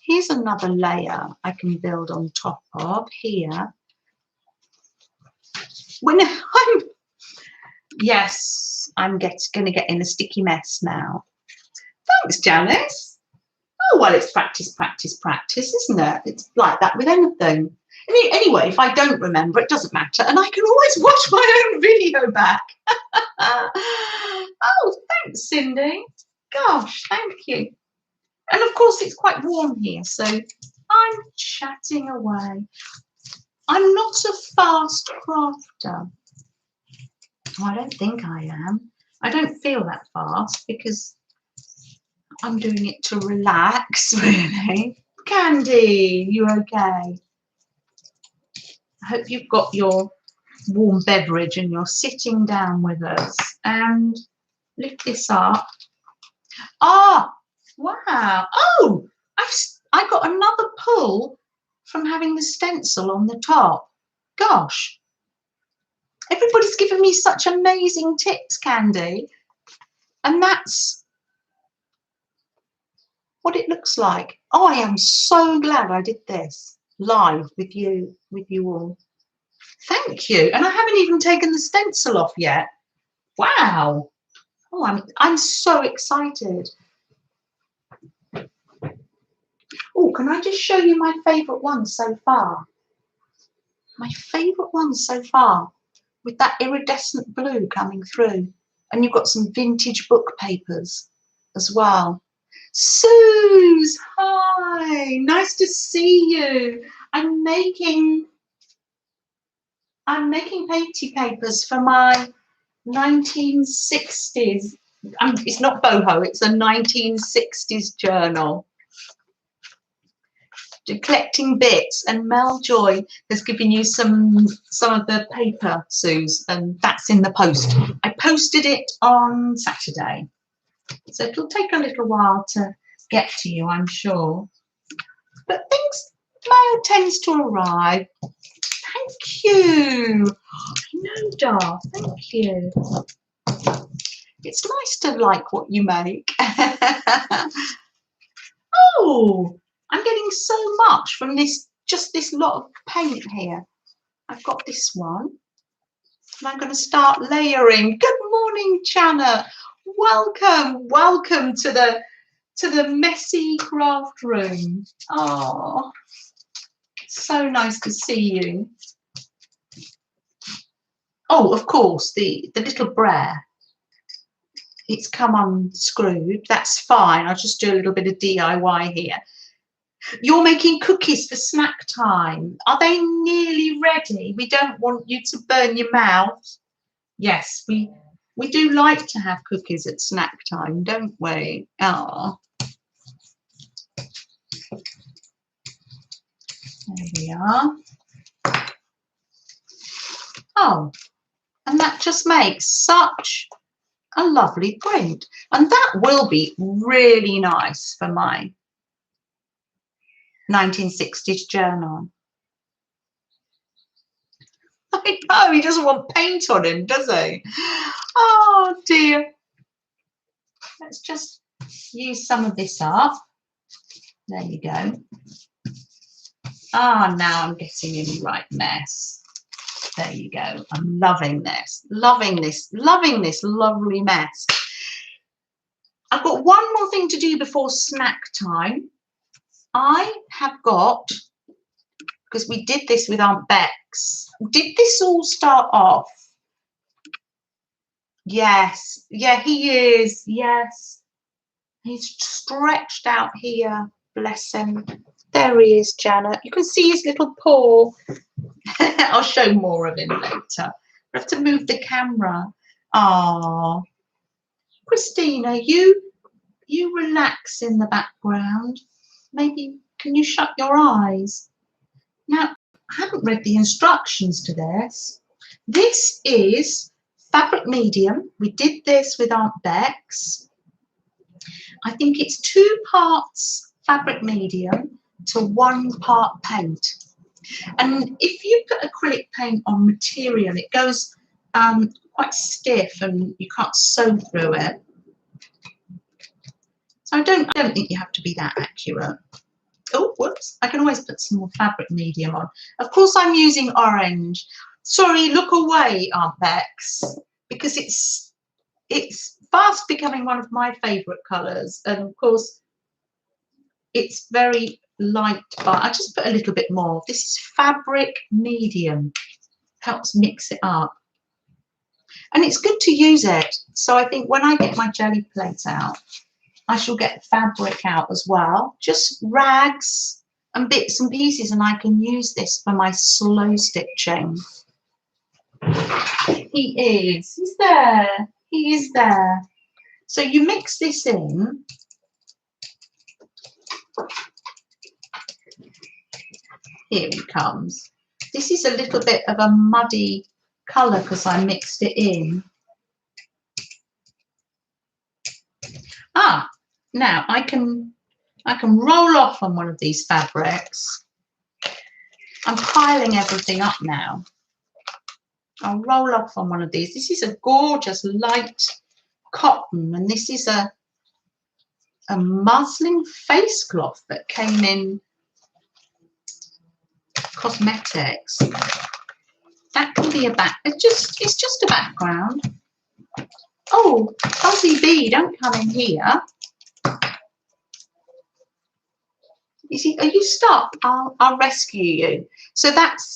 Here's another layer I can build on top of here. When yes, I'm going to get in a sticky mess now. Thanks, Janice. Oh, well, it's practice, practice, practice, isn't it? It's like that with anything. Anyway, if I don't remember, it doesn't matter. And I can always watch my own video back. Oh, thanks, Cindy. Gosh, thank you. And of course, it's quite warm here, so I'm chatting away. I'm not a fast crafter. Well, I don't think I am. I don't feel that fast because I'm doing it to relax, really. Candy, you okay? I hope you've got your warm beverage and you're sitting down with us. And lift this up. Ah, wow. Oh, I got another pull from having the stencil on the top. Gosh, everybody's given me such amazing tips, Candy. And that's what it looks like. Oh, I am so glad I did this live with you all. Thank you. And I haven't even taken the stencil off yet. Wow. Oh, I'm so excited. Oh, can I just show you my favourite one so far? My favourite one so far, with that iridescent blue coming through. And you've got some vintage book papers as well. Suze, hi, nice to see you. I'm making painty papers for my 1960s. It's not boho, it's a 1960s journal. Collecting bits, and Mel Joy has given you some of the paper, Suze, and that's in the post. I posted it on Saturday, so it'll take a little while to get to you, I'm sure. But mail tends to arrive. Thank you. No, Dar, thank you. It's nice to like what you make. Oh, I'm getting so much from just this lot of paint here. I've got this one, and I'm going to start layering. Good morning, Janet. Welcome to the messy craft room. Oh, so nice to see you. Oh, of course, the little brayer. It's come unscrewed. That's fine. I'll just do a little bit of DIY here. You're making cookies for snack time. Are they nearly ready? We don't want you to burn your mouth. Yes, we do like to have cookies at snack time, don't we? Oh. There we are. Oh, and that just makes such a lovely print. And that will be really nice for my 1960s journal. I know, he doesn't want paint on him, does he? Oh dear. Let's just use some of this up. There you go. Ah, now I'm getting in the right mess. There you go. I'm loving this, loving this lovely mess. I've got one more thing to do before snack time. I have got, because we did this with Aunt Bex. Did this all start off? Yes. Yeah, he is. Yes. He's stretched out here. Bless him. There he is, Janet. You can see his little paw. I'll show more of him later. I have to move the camera. Ah, Christina, you relax in the background. Maybe can you shut your eyes? Now, I haven't read the instructions to this. This is fabric medium. We did this with Aunt Bex. I think it's 2 parts fabric medium to 1 part paint. And if you put acrylic paint on material, it goes quite stiff and you can't sew through it. So I don't think you have to be that accurate. Oh, whoops. I can always put some more fabric medium on. Of course, I'm using orange. Sorry, look away, Aunt Bex, because it's fast becoming one of my favourite colours. And of course, it's very light, but I just put a little bit more. This is fabric medium. Helps mix it up. And it's good to use it. So I think when I get my jelly plate out, I shall get fabric out as well. Just rags and bits and pieces, and I can use this for my slow stitching. He is. He's there. He is there. So you mix this in. Here he comes. This is a little bit of a muddy colour because I mixed it in. Ah, Now I can roll off on one of these fabrics. I'm piling everything up now. I'll roll off on one of these. This is a gorgeous light cotton, and this is a muslin face cloth that came in cosmetics. That can be a back. It's just a background. Oh, Fuzzy Bee, don't come in here. You see, are you stuck? I'll rescue you. So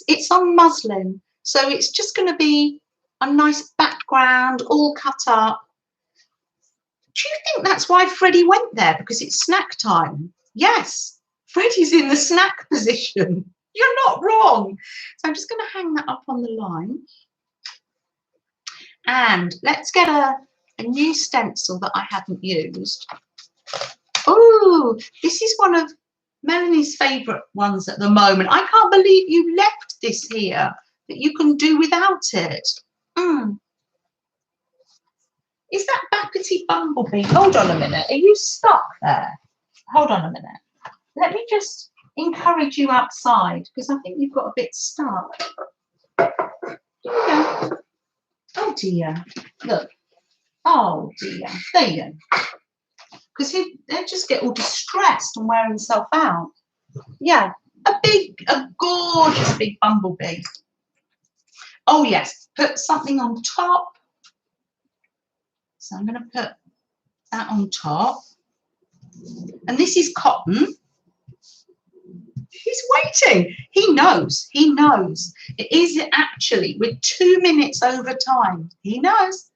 it's on muslin. So it's just going to be a nice background, all cut up. Do you think that's why Freddie went there? Because it's snack time. Yes, Freddie's in the snack position. You're not wrong. So I'm just going to hang that up on the line. And let's get a new stencil that I haven't used. Oh, this is one of Melanie's favourite ones at the moment. I can't believe you left this here, that you can do without it. Is that Bappity Bumblebee? Hold on a minute. Are you stuck there? Hold on a minute. Let me just encourage you outside, because I think you've got a bit stuck. Here you go. Oh dear. Look. Oh dear. There you go. Because they just get all distressed and wear himself out. Yeah. A gorgeous big bumblebee. Oh yes. Put something on top. So I'm going to put that on top. And this is cotton. He's waiting. He knows. He knows. It is actually, we're 2 minutes over time. He knows.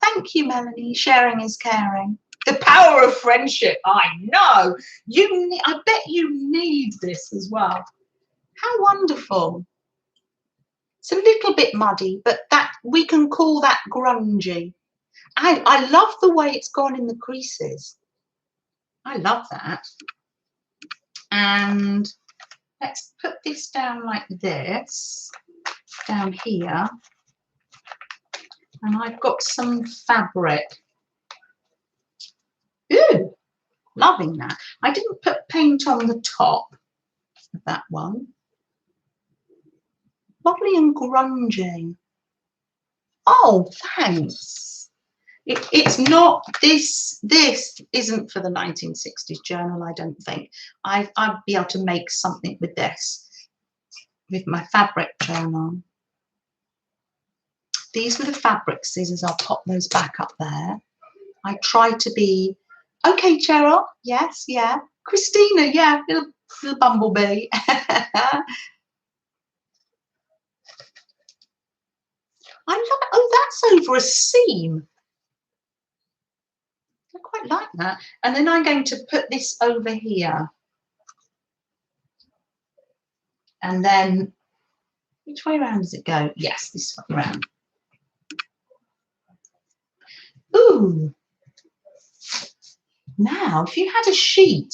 Thank you, Melanie. Sharing is caring. The power of friendship. I know. I bet you need this as well. How wonderful. It's a little bit muddy, but that we can call that grungy. I love the way it's gone in the creases. I love that. And let's put this down like this, down here. And I've got some fabric. Ooh, loving that. I didn't put paint on the top of that one. Lovely and grungy. Oh, thanks. It's not, this isn't for the 1960s journal, I don't think. I'd be able to make something with this, with my fabric journal. These were the fabric scissors. I'll pop those back up there. I try to be, okay, Cheryl, yes, yeah. Christina, yeah, little bumblebee. I love it. Oh, that's over a seam. I quite like that. And then I'm going to put this over here. And then, which way around does it go? Yes, this way around. Ooh. Now, if you had a sheet,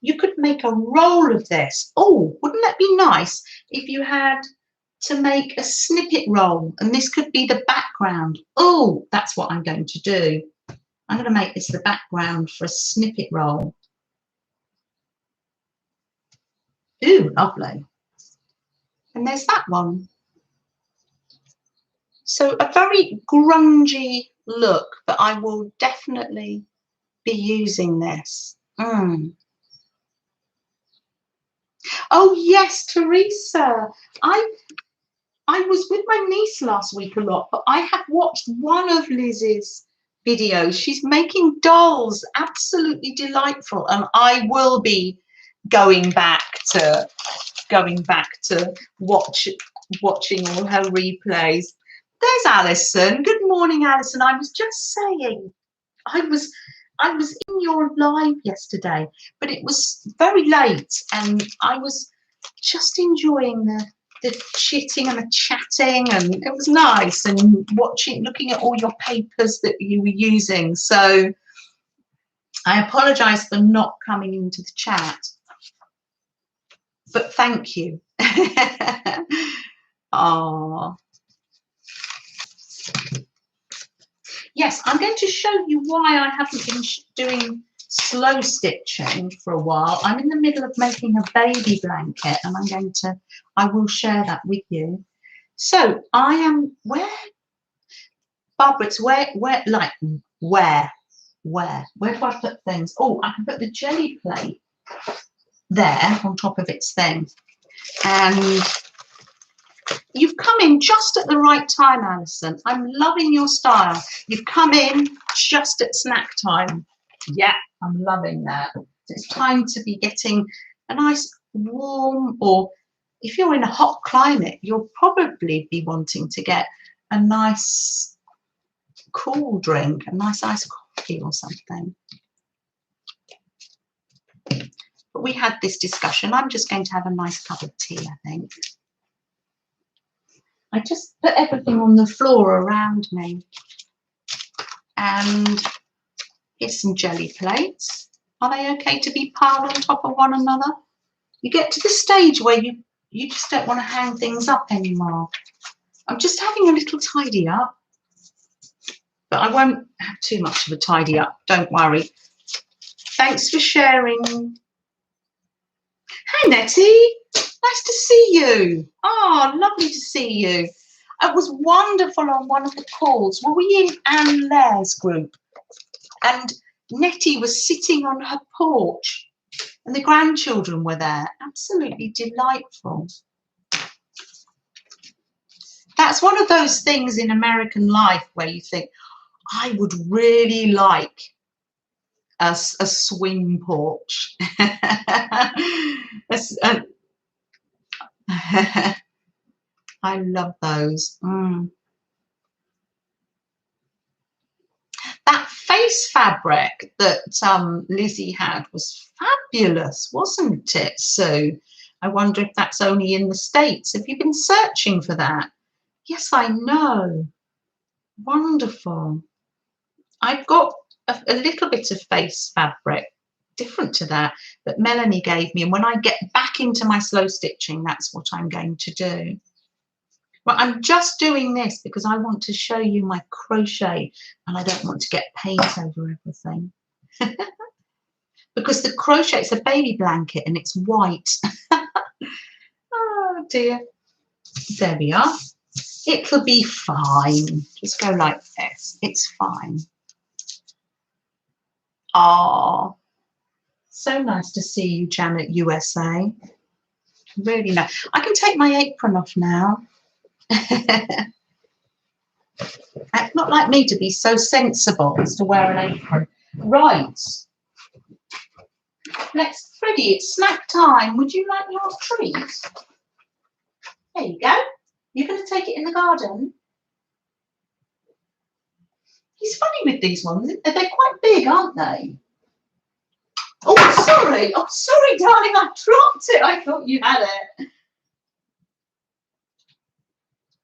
you could make a roll of this. Oh, wouldn't that be nice if you had to make a snippet roll, and this could be the background. Oh, that's what I'm going to do. I'm going to make this the background for a snippet roll. Ooh, lovely. And there's that one. So a very grungy look, but I will definitely be using this. Oh yes, Teresa. I was with my niece last week a lot, but I have watched one of Liz's videos. She's making dolls, absolutely delightful, and I will be going back to watching all her replays. There's Alison. Good morning, Alison. I was just saying, I was in your live yesterday, but it was very late, and I was just enjoying the chitting and the chatting, and it was nice, and looking at all your papers that you were using. So I apologize for not coming into the chat, but thank you. Oh Yes, I'm going to show you why I haven't been doing slow stitching for a while. I'm in the middle of making a baby blanket, and I will share that with you. So I am, Barbara, it's where do I put things? Oh, I can put the jelly plate there on top of its thing. And you've come in just at the right time, Alison. I'm loving your style. You've come in just at snack time. Yeah, I'm loving that. It's time to be getting a nice warm, or if you're in a hot climate, you'll probably be wanting to get a nice cool drink, a nice iced coffee or something. But we had this discussion. I'm just going to have a nice cup of tea, I think. I just put everything on the floor around me. And here's some jelly plates. Are they okay to be piled on top of one another? You get to the stage where you just don't want to hang things up anymore. I'm just having a little tidy up. But I won't have too much of a tidy up, don't worry. Thanks for sharing. Hi, Nettie. Nice to see you. Oh, lovely to see you. It was wonderful on one of the calls. Were we in Anne Lair's group? And Nettie was sitting on her porch and the grandchildren were there. Absolutely delightful. That's one of those things in American life where you think, I would really like a swing porch. I love those. That face fabric that Lizzie had was fabulous, wasn't it, Sue? I wonder if that's only in the States. Have you been searching for that? Yes, I know. Wonderful. I've got a little bit of face fabric different to that Melanie gave me, and when I get back into my slow stitching, that's what I'm going to do. Well, I'm just doing this because I want to show you my crochet and I don't want to get paint over everything. Because the crochet, it's a baby blanket and it's white. Oh dear. There we are. It'll be fine. Just go like this. It's fine. Oh, so nice to see you, Janet USA. Really nice. I can take my apron off now. It's not like me to be so sensible as to wear an apron. Right. Freddie, it's snack time. Would you like your treat? There you go. You're going to take it in the garden? He's funny with these ones. They're quite big, aren't they? Oh, sorry. Oh, sorry, darling. I dropped it. I thought you had it. Do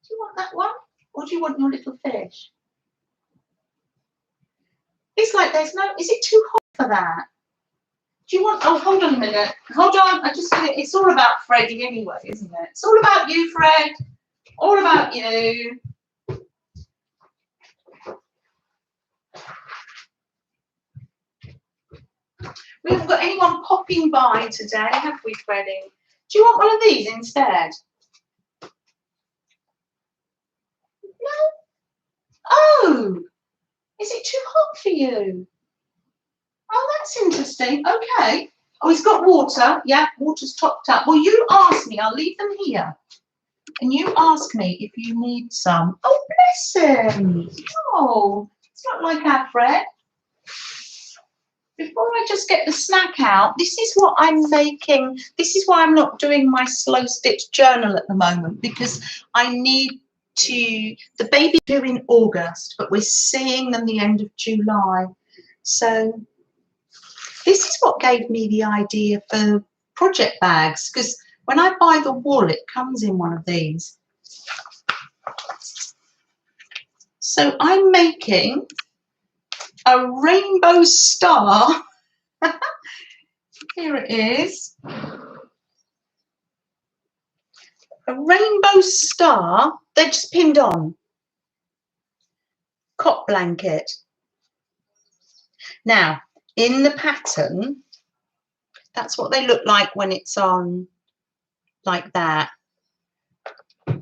you want that one? Or do you want your little fish? It's like there's no... Is it too hot for that? Do you want... Oh, hold on a minute. Hold on. It's all about Freddie anyway, isn't it? It's all about you, Fred. All about you. We haven't got anyone popping by today, have we, Freddie? Do you want one of these instead? No? Oh! Is it too hot for you? Oh, that's interesting. Okay. Oh, he's got water. Yeah, water's topped up. Well, you ask me. I'll leave them here. And you ask me if you need some. Oh, bless him. Oh, it's not like our Fred. Before I just get the snack out, this is what I'm making. This is why I'm not doing my slow stitch journal at the moment, because I need to, the baby due in August, but we're seeing them the end of July. So this is what gave me the idea for project bags, because when I buy the wool, it comes in one of these. So I'm making a rainbow star. Here it is. A rainbow star. They're just pinned on. cot blanket. Now, in the pattern, that's what they look like when it's on like that. Hi,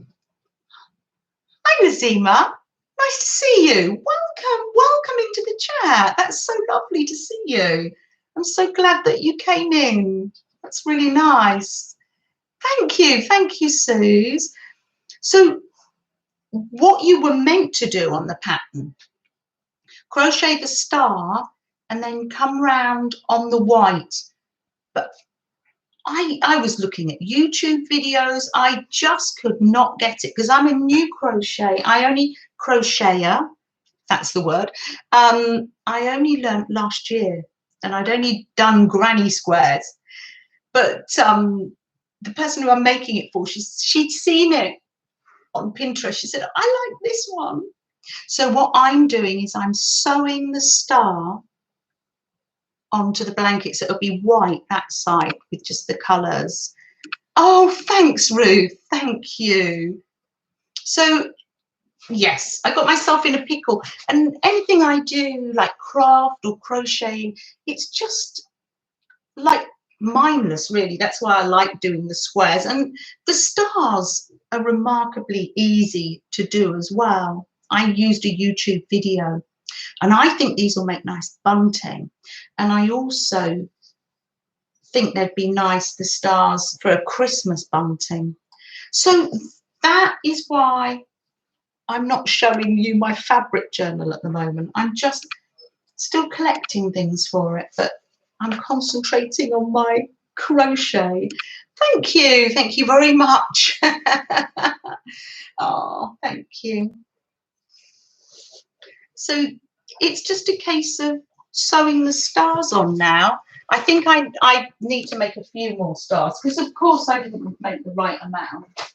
Nazima. Nice to see you. Welcome into the chat. That's so lovely to see you. I'm so glad that you came in. That's really nice. Thank you, Suze. So what you were meant to do on the pattern, crochet the star and then come round on the white. But I was looking at YouTube videos. I just could not get it because I'm a new crochet. I only crocheter, that's the word. I only learnt last year and I'd only done granny squares. But the person who I'm making it for, she'd seen it on Pinterest. She said, I like this one. So what I'm doing is I'm sewing the star onto the blanket, so it'll be white that side with just the colours. Oh, thanks, Ruth. Thank you. So yes, I got myself in a pickle, and anything I do like craft or crocheting, it's just like mindless, really. That's why I like doing the squares, and the stars are remarkably easy to do as well. I used a YouTube video, and I think these will make nice bunting, and I also think they'd be nice, the stars, for a Christmas bunting. So that is why I'm not showing you my fabric journal at the moment. I'm just still collecting things for it, but I'm concentrating on my crochet. Thank you very much. Oh, thank you. So it's just a case of sewing the stars on now. I think I need to make a few more stars because of course I didn't make the right amount.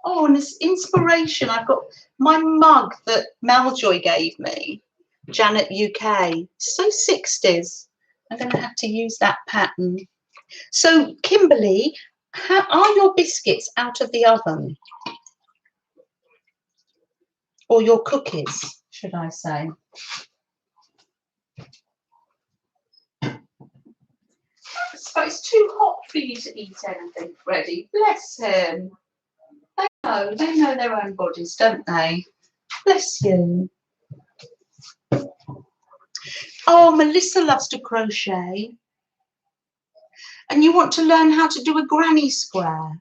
Oh, and this inspiration, I've got my mug that Maljoy gave me, Janet UK, so 60s. I'm going to have to use that pattern. So, Kimberly, how are your biscuits out of the oven? Or your cookies, should I say? So it's too hot for you to eat anything, Freddie. Bless him. They know their own bodies, don't they? Bless you. Oh, Melissa loves to crochet. And you want to learn how to do a granny square.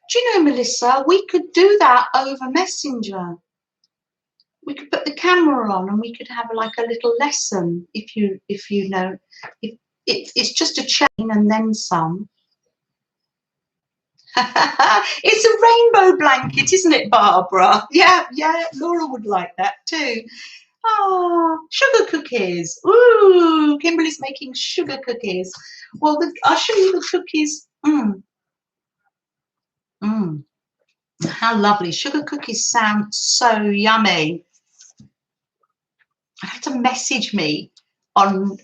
Do you know, Melissa, we could do that over Messenger. We could put the camera on and we could have like a little lesson if you know. It's just a chain and then some. It's a rainbow blanket, isn't it, Barbara? Yeah, Laura would like that too. Ah, sugar cookies. Ooh, Kimberly's making sugar cookies. Well, I'll show you the cookies. How lovely. Sugar cookies sound so yummy. I have to message me on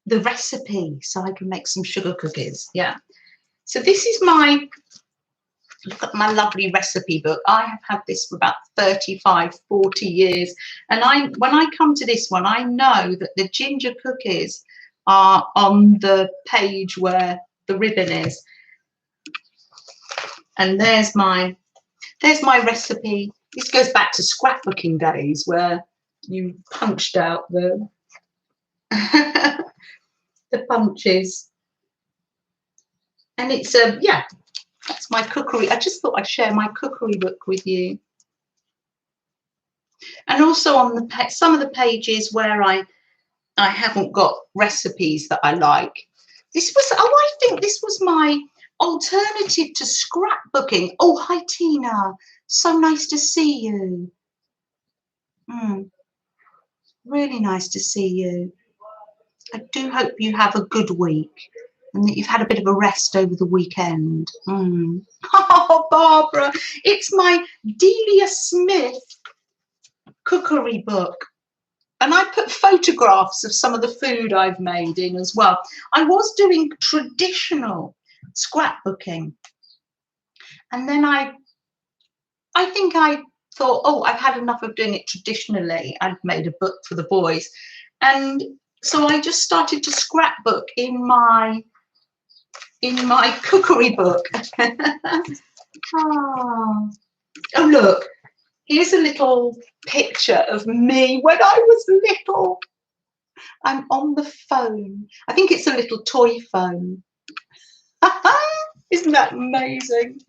the recipe so I can make some sugar cookies. Yeah. So this is look at my lovely recipe book. I have had this for about 35, 40 years. And when I come to this one, I know that the ginger cookies are on the page where the ribbon is. And there's my recipe. This goes back to scrapbooking days where you punched out the the punches. And it's yeah, that's my cookery. I just thought I'd share my cookery book with you. And also on some of the pages where I haven't got recipes that I like. I think this was my alternative to scrapbooking. Oh, hi Tina, so nice to see you. Really nice to see you. I do hope you have a good week and that you've had a bit of a rest over the weekend. Oh, Barbara, it's my Delia Smith cookery book. And I put photographs of some of the food I've made in as well. I was doing traditional scrapbooking. And then I I think I thought, oh, I've had enough of doing it traditionally. I'd made a book for the boys. And so I just started to scrapbook in my cookery book. Oh. Oh, look, here's a little picture of me when I was little. I'm on the phone. I think it's a little toy phone. Isn't that amazing?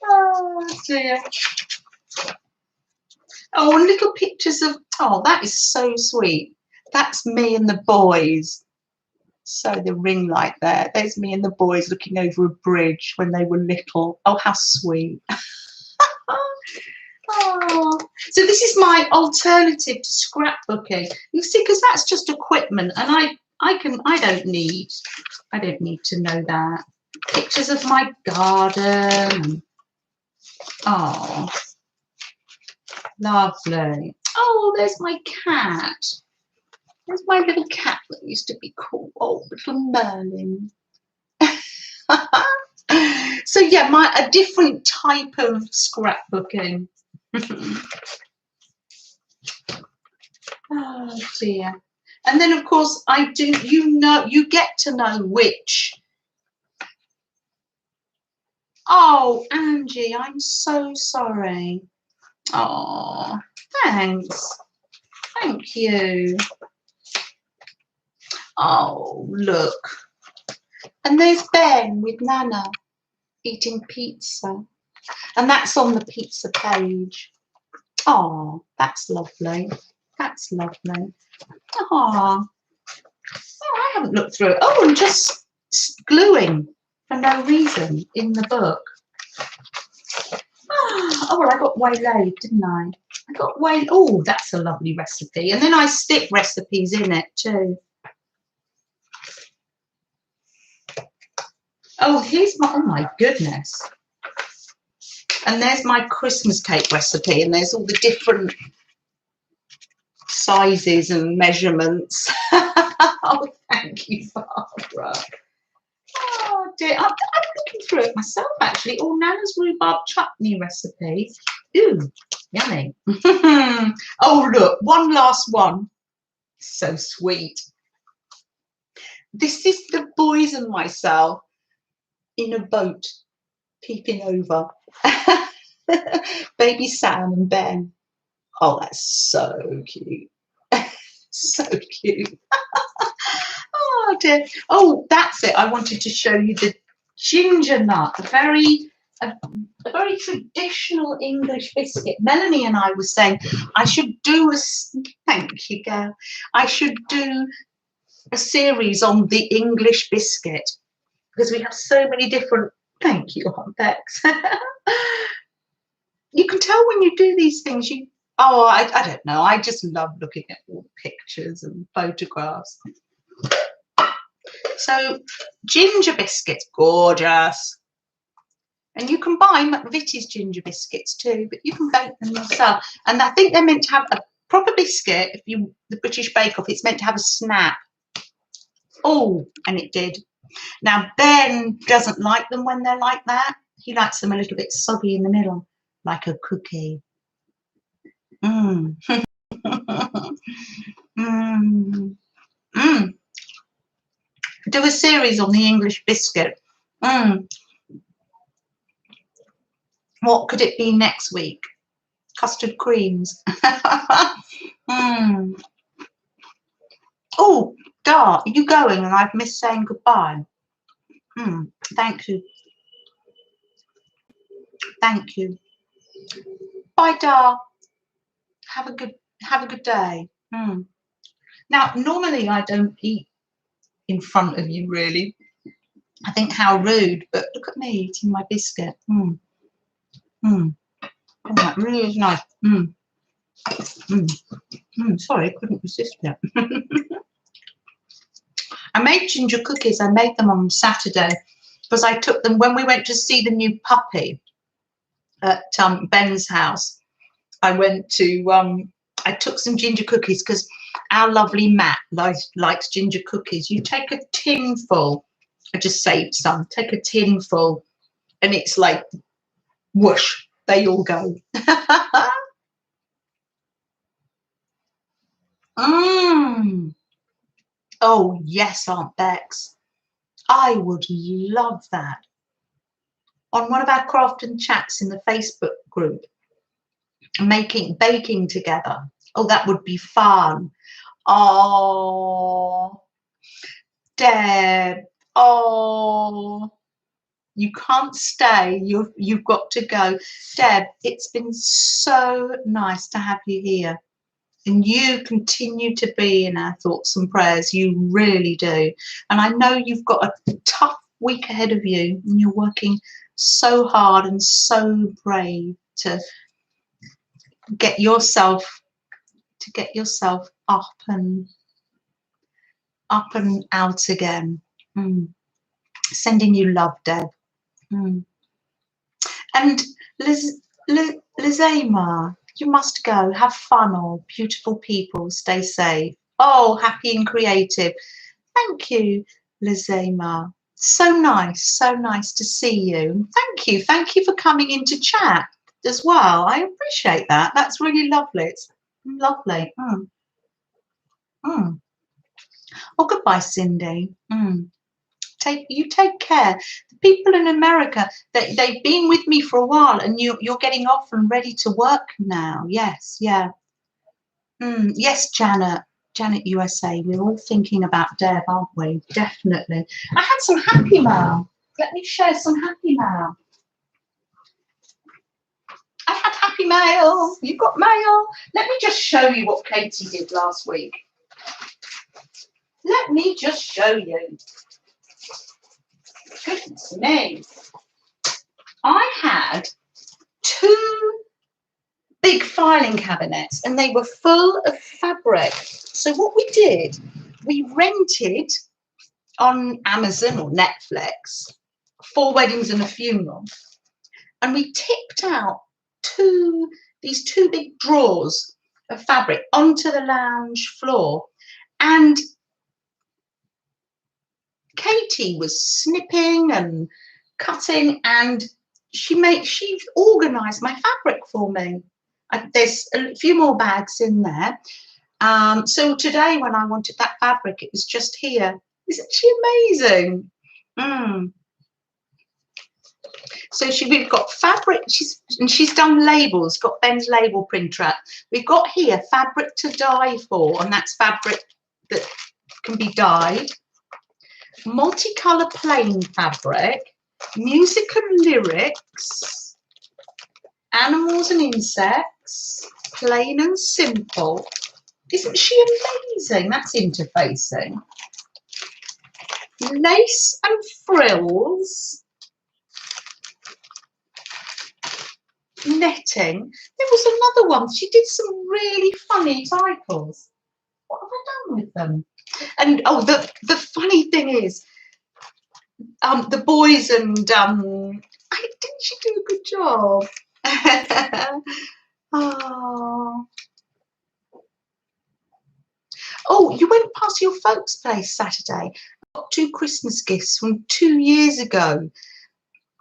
Oh dear. Oh, and little pictures of, oh, that is so sweet. That's me and the boys. So the ring light there. There's me and the boys looking over a bridge when they were little. Oh, how sweet. Oh. So this is my alternative to scrapbooking. You see, because that's just equipment, and I don't need to know that. Pictures of my garden. Oh, lovely. Oh, there's my cat. There's my little cat that used to be called little Merlin. So yeah, a different type of scrapbooking. Oh dear. And then of course you get to know which. Oh, Angie, I'm so sorry. Oh, thanks. Thank you. Oh, look. And there's Ben with Nana eating pizza. And that's on the pizza page. Oh, that's lovely. That's lovely. Oh, I haven't looked through it. Oh, and just gluing for no reason in the book. Oh, well, I got waylaid, didn't I? I got waylaid. Oh, that's a lovely recipe. And then I stick recipes in it too. Oh, here's my, oh my goodness. And there's my Christmas cake recipe, and there's all the different sizes and measurements. Oh, thank you, Barbara. Oh dear, I'm looking through it myself actually. Oh, Nana's rhubarb chutney recipe. Ooh, yummy. Oh look, one last one. So sweet. This is the boys and myself in a boat peeping over. Baby Sam and Ben. Oh, that's so cute. So cute. Oh dear. Oh, that's it. I wanted to show you the ginger nut, a very traditional English biscuit. Melanie and I were saying I should do thank you, Gell. I should do a series on the English biscuit because we have so many different. Thank you, Aunt Bex. You can tell when you do these things. I don't know. I just love looking at all the pictures and photographs. So ginger biscuits, gorgeous. And you can buy McVitie's ginger biscuits too, but you can bake them yourself. And I think they're meant to have a proper biscuit. The British Bake Off, it's meant to have a snap. Oh, and it did. Now Ben doesn't like them when they're like that. He likes them a little bit soggy in the middle, like a cookie. Mm. Mm. Mm. Do a series on the English biscuit. Mm. What could it be next week? Custard creams. Mm. Oh, Dar, are you going? And I've missed saying goodbye. Mm. Thank you. Thank you. Bye, Dar. Have a good day. Mm. Now, normally I don't eat in front of you, really. I think how rude, but look at me eating my biscuit. Mm. Mm. Oh, that really is nice. Mm. Mm. Mm. Sorry, I couldn't resist that. I made ginger cookies. I made them on Saturday because I took them when we went to see the new puppy at Ben's house. I went to, I took some ginger cookies because our lovely Matt likes ginger cookies. You take a tin full. I just saved some. Take a tin full and it's like whoosh. they all go. Mm. Oh, yes, Aunt Bex. I would love that. On one of our craft and chats in the Facebook group, baking together. Oh, that would be fun. Oh, Deb. Oh, you can't stay. You've got to go. Deb, it's been so nice to have you here. And you continue to be in our thoughts and prayers. You really do. And I know you've got a tough week ahead of you, and you're working so hard and so brave to get yourself up and out again. Mm. Sending you love, Deb. Mm. And Lizema, you must go. Have fun, all beautiful people. Stay safe. Oh, happy and creative. Thank you, Lizema. So nice to see you. Thank you for coming into chat as well. I appreciate that. That's really lovely. It's lovely. Mm. Mm. Oh, goodbye, Cindy. Mm. Take care. The people in America, they've been with me for a while, and you're getting off and ready to work now. Yes, yeah. Yes, Janet USA. We're all thinking about Deb, aren't we? Definitely. I had some happy mail. Let me share some happy mail. I had happy mail. You've got mail. Let me just show you what Katie did last week. Let me just show you. Goodness me. I had 2 big filing cabinets, and they were full of fabric. So what we did, we rented on Amazon or Netflix 4 Weddings and a Funeral, and we tipped out these 2 big drawers of fabric onto the lounge floor, and Katie was snipping and cutting, and she organised my fabric for me. There's a few more bags in there. So today, when I wanted that fabric, it was just here. Isn't she amazing? So we've got fabric. She's done labels. Got Ben's label printer. We've got here fabric to dye for, and that's fabric that can be dyed. Multicolour plain fabric, music and lyrics, animals and insects, plain and simple. Isn't she amazing? That's interfacing. Lace and frills, netting. There was another one. She did some really funny titles. What have I done with them? And oh, the funny thing is, the boys and didn't she do a good job? Oh, you went past your folks' place Saturday. I got 2 Christmas gifts from 2 years ago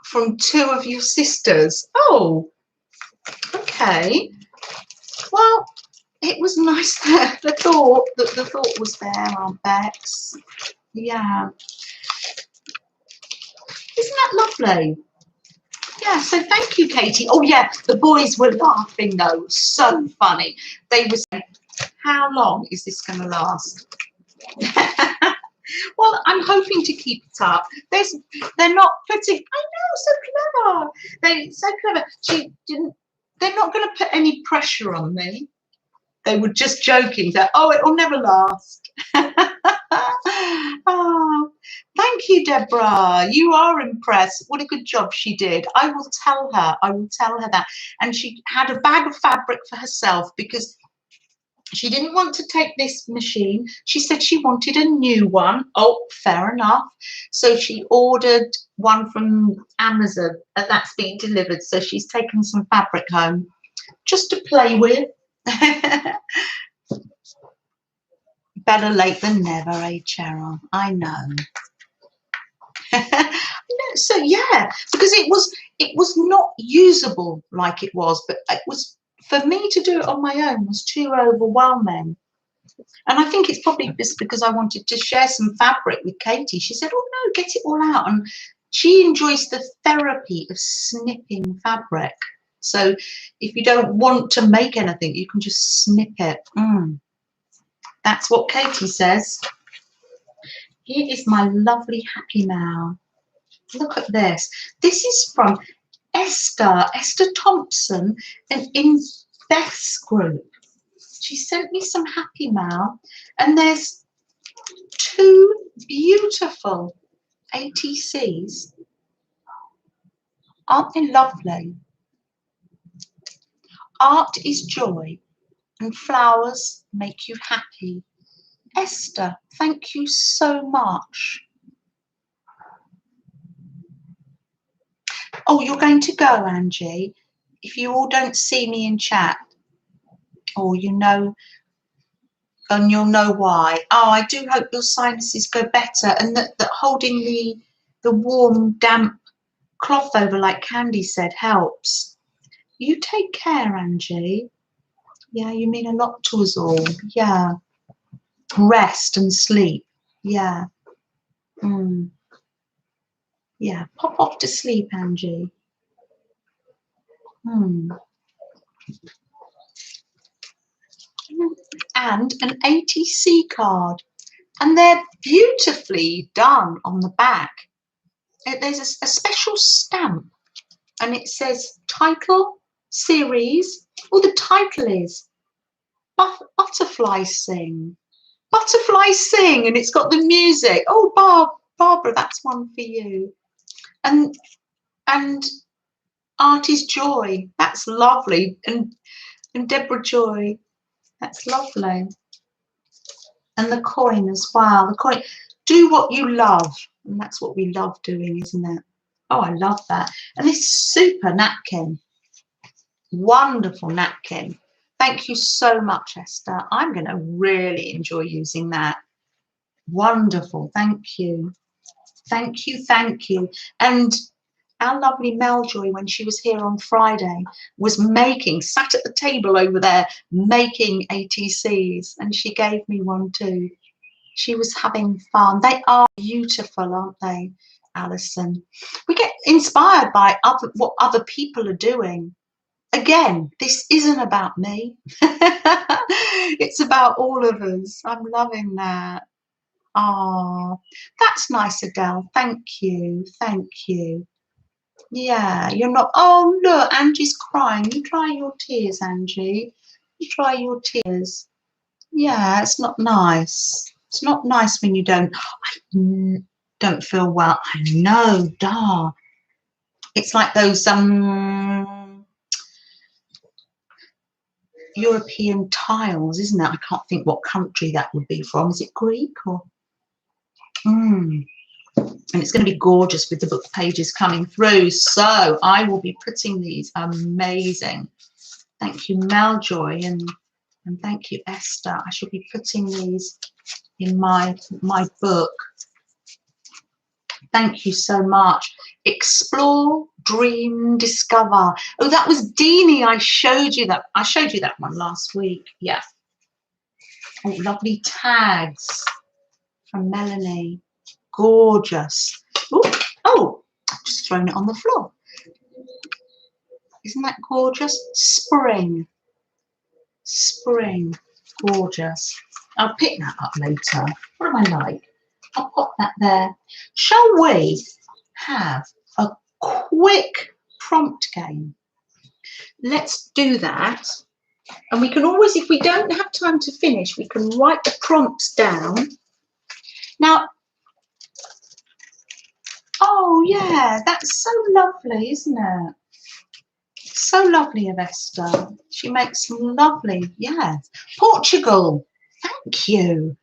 from 2 of your sisters. Oh, okay. Well, it was nice there. The thought was there, Aunt Bex. Yeah. Isn't that lovely? Yeah, so thank you, Katie. Oh, yeah, the boys were laughing, though. So funny. They were saying, how long is this going to last? Well, I'm hoping to keep it up. They're not putting, I know, so clever. They're so clever. They're not going to put any pressure on me. They were just joking that, oh, it will never last. Oh, thank you, Deborah. You are impressed. What a good job she did. I will tell her that. And she had a bag of fabric for herself because she didn't want to take this machine. She said she wanted a new one. Oh, fair enough. So she ordered one from Amazon, and that's being delivered. So she's taken some fabric home just to play with. Better late than never, eh, Cheryl? I know. So yeah, because it was not usable like it was, but it was, for me to do it on my own was too overwhelming. And I think it's probably just because I wanted to share some fabric with Katie. She said, "Oh no, get it all out." And she enjoys the therapy of snipping fabric. So if you don't want to make anything, you can just snip it. That's what Katie says. Here is my lovely Happy Mail. Look at this. This is from Esther Thompson, and in Beth's group. She sent me some Happy Mail, and there's 2 beautiful ATCs. Aren't they lovely? Art is joy, and flowers make you happy. Esther, thank you so much. Oh, you're going to go, Angie. If you all don't see me in chat, or you know, and you'll know why. Oh, I do hope your sinuses go better, and that holding the warm, damp cloth over, like Candy said, helps. You take care, Angie. Yeah, you mean a lot to us all. Yeah. Rest and sleep. Yeah. Yeah. Pop off to sleep, Angie. And an ATC card. And they're beautifully done on the back. There's a special stamp, and it says title, series. Oh, the title is Butterfly Sing. Butterfly Sing, and it's got the music. Oh, Barbara, that's one for you. And Art is Joy. That's lovely. And Deborah Joy. That's lovely. And the coin as well. The coin. Do what you love. And that's what we love doing, isn't it? Oh, I love that. And this super napkin. Wonderful napkin. Thank you so much, Esther. I'm going to really enjoy using that. Wonderful. Thank you. Thank you. Thank you. And our lovely Meljoy, when she was here on Friday, was sat at the table over there, making ATCs. And she gave me one too. She was having fun. They are beautiful, aren't they, Alison? We get inspired by what other people are doing. Again, this isn't about me. It's about all of us. I'm loving that. Oh, that's nice, Adele. Thank you. Thank you. Yeah, you're not. Oh, look, Angie's crying. You dry your tears, Angie. You dry your tears. Yeah, it's not nice. It's not nice when you don't feel well. I know, duh. It's like those European tiles, isn't it? I can't think what country that would be from. Is it Greek or? And it's going to be gorgeous with the book pages coming through. So I will be putting these amazing. Thank you, Meljoy, and thank you, Esther. I shall be putting these in my book. Thank you so much. Explore, dream, discover. Oh, that was Deanie. I showed you that. I showed you that one last week. Yeah. Oh, lovely tags from Melanie. Gorgeous. Oh, I've just thrown it on the floor. Isn't that gorgeous? Spring. Spring. Gorgeous. I'll pick that up later. What do I like? I'll pop that there. Shall we have a quick prompt game? Let's do that. And we can always, if we don't have time to finish, we can write the prompts down. Now, oh yeah, that's so lovely, isn't it? So lovely of Esther. She makes some lovely, yeah. Portugal, thank you.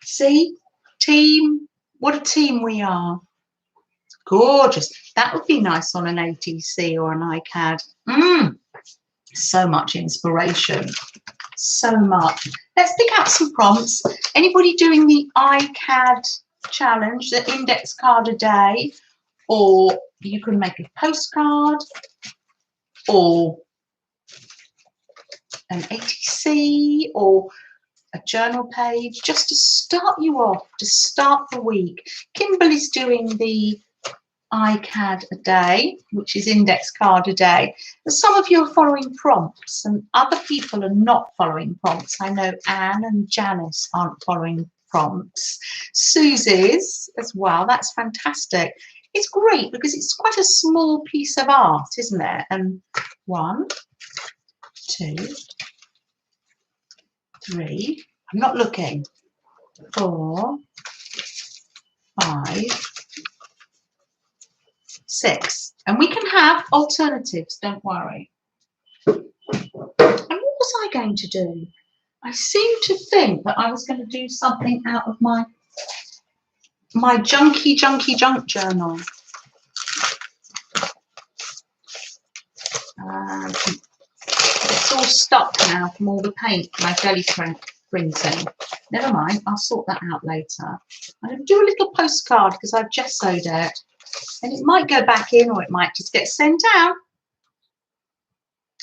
See, team, what a team we are. Gorgeous. That would be nice on an ATC or an iCAD. So much inspiration. So much. Let's pick out some prompts. Anybody doing the iCAD challenge, the index card a day, or you can make a postcard or an ATC or a journal page just to start you off, to start the week. Kimberly's doing the iCAD a day, which is index card a day. But some of you are following prompts and other people are not following prompts. I know Anne and Janice aren't following prompts. Suze is as well. That's fantastic. It's great because it's quite a small piece of art, isn't it? And 1, 2, 3, I'm not looking, 4, 5, 6, and we can have alternatives, don't worry. And what was I going to do? I seem to think that I was going to do something out of my junk journal. It's all stuck now from all the paint my jelly printing. Never mind, I'll sort that out later. I'm going to do a little postcard because I've gessoed it. And it might go back in or it might just get sent out.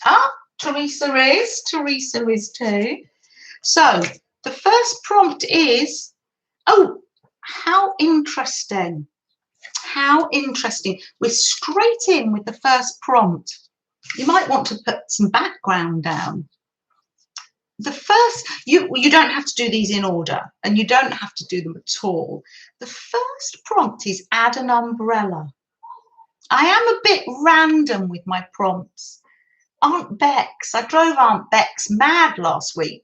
Ah, Teresa is too. So the first prompt is, oh, how interesting. How interesting. We're straight in with the first prompt. You might want to put some background down. The first, you don't have to do these in order and you don't have to do them at all. The first prompt is add an umbrella. I am a bit random with my prompts. Aunt Bex, I drove Aunt Bex mad last week.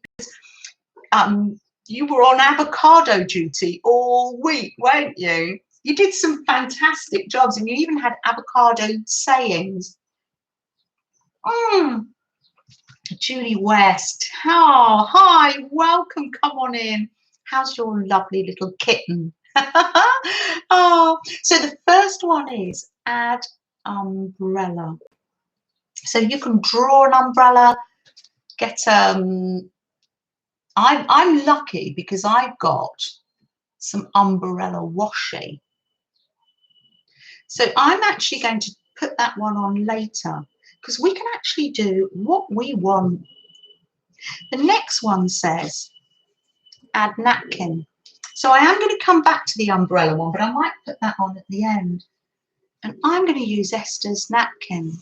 You were on avocado duty all week, weren't you? You did some fantastic jobs and you even had avocado sayings. Julie West, oh, hi, welcome, come on in. How's your lovely little kitten? Oh, so the first one is add umbrella. So you can draw an umbrella, get I'm lucky because I've got some umbrella washi. So I'm actually going to put that one on later because we can actually do what we want. The next one says add napkin. So I am going to come back to the umbrella one, but I might put that on at the end. And I'm going to use Esther's napkin.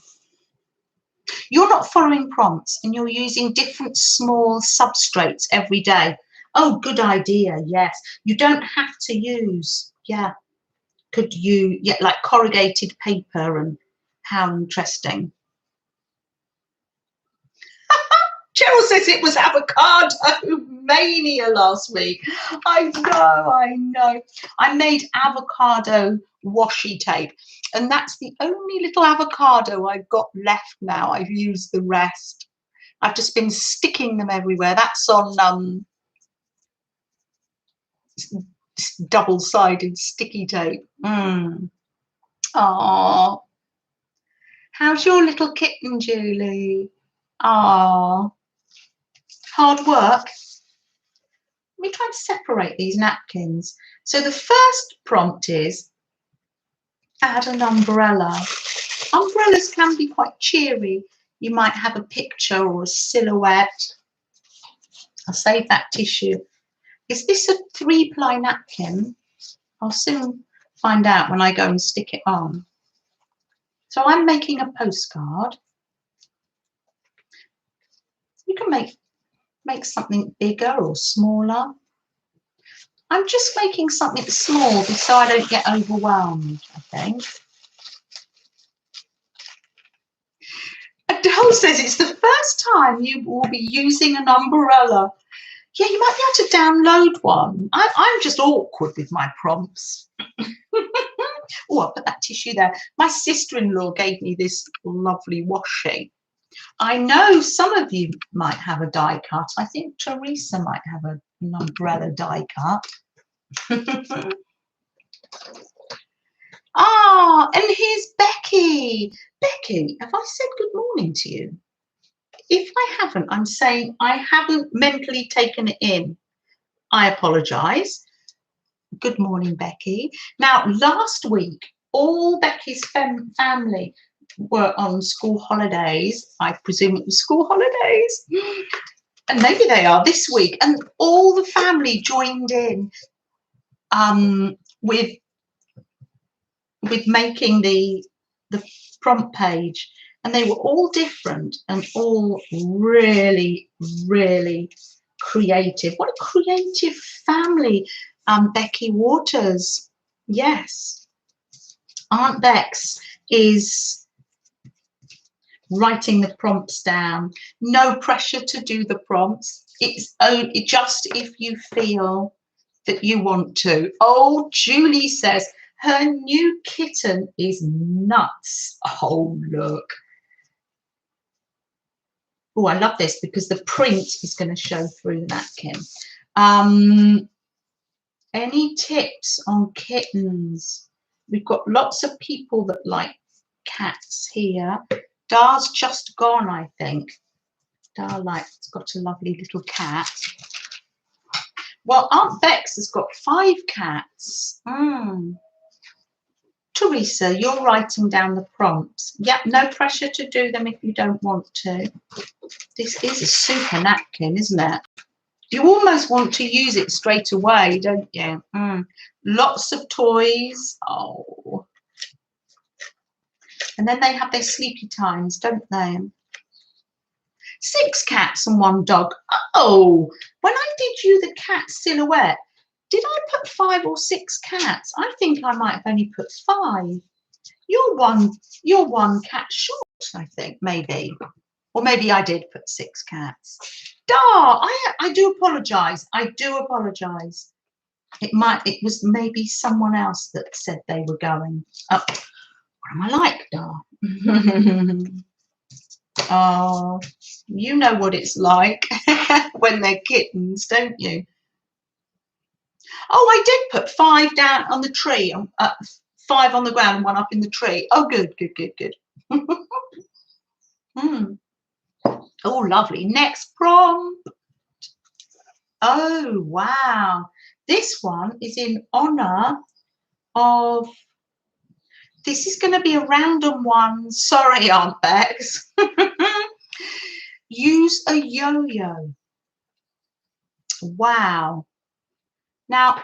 You're not following prompts and you're using different small substrates every day. Oh, good idea. Yes. You don't have to use, could you, like corrugated paper, and how interesting. Cheryl says it was avocado mania last week. I know. I made avocado washi tape, and that's the only little avocado I've got left now. I've used the rest. I've just been sticking them everywhere. That's on double-sided sticky tape. Oh, how's your little kitten, Julie? Oh, hard work. Let me try to separate these napkins. So the first prompt is add an umbrella. Umbrellas can be quite cheery. You might have a picture or a silhouette. I'll save that tissue. Is this a 3-ply napkin? I'll soon find out when I go and stick it on. So I'm making a postcard. You can make something bigger or smaller. I'm just making something small so I don't get overwhelmed, I think. Adele says it's the first time you will be using an umbrella. Yeah, you might be able to download one. I'm just awkward with my prompts. Oh, I'll put that tissue there. My sister-in-law gave me this lovely washi. I know some of you might have a die cut. I think Teresa might have an umbrella die cut. Ah, and here's Becky. Becky, have I said good morning to you? If I haven't, I'm saying I haven't mentally taken it in. I apologise. Good morning, Becky. Now, last week, all Becky's family were on school holidays. I presume it was school holidays. And maybe they are this week. And all the family joined in with making the prompt page. And they were all different and all really, really creative. What a creative family, Becky Waters. Yes. Aunt Bex is writing the prompts down. No pressure to do the prompts. It's just if you feel that you want to. Oh, Julie says her new kitten is nuts. Oh, look. Oh, I love this because the print is going to show through the napkin. Any tips on kittens? We've got lots of people that like cats here. Dar's just gone, I think. Dar it's got a lovely little cat. Well, Aunt Bex has got 5 cats. Teresa, you're writing down the prompts. Yep, no pressure to do them if you don't want to. This is a super napkin, isn't it? You almost want to use it straight away, don't you? Lots of toys. Oh. And then they have their sleepy times, don't they? 6 cats and 1 dog. Oh, when I did you the cat silhouette, did I put 5 or 6 cats? I think I might have only put 5. You're one cat short, I think, maybe. Or maybe I did put 6 cats. Dar, I do apologise. I do apologise. It was maybe someone else that said they were going. Oh, what am I like, Dar? Oh, you know what it's like when they're kittens, don't you? Oh, I did put 5 down on the tree, 5 on the ground and 1 up in the tree. Oh, good. Oh, lovely. Next prompt. Oh, wow. This one is in honour of... This is going to be a random one. Sorry, Aunt Bex. Use a yo-yo. Wow. Now,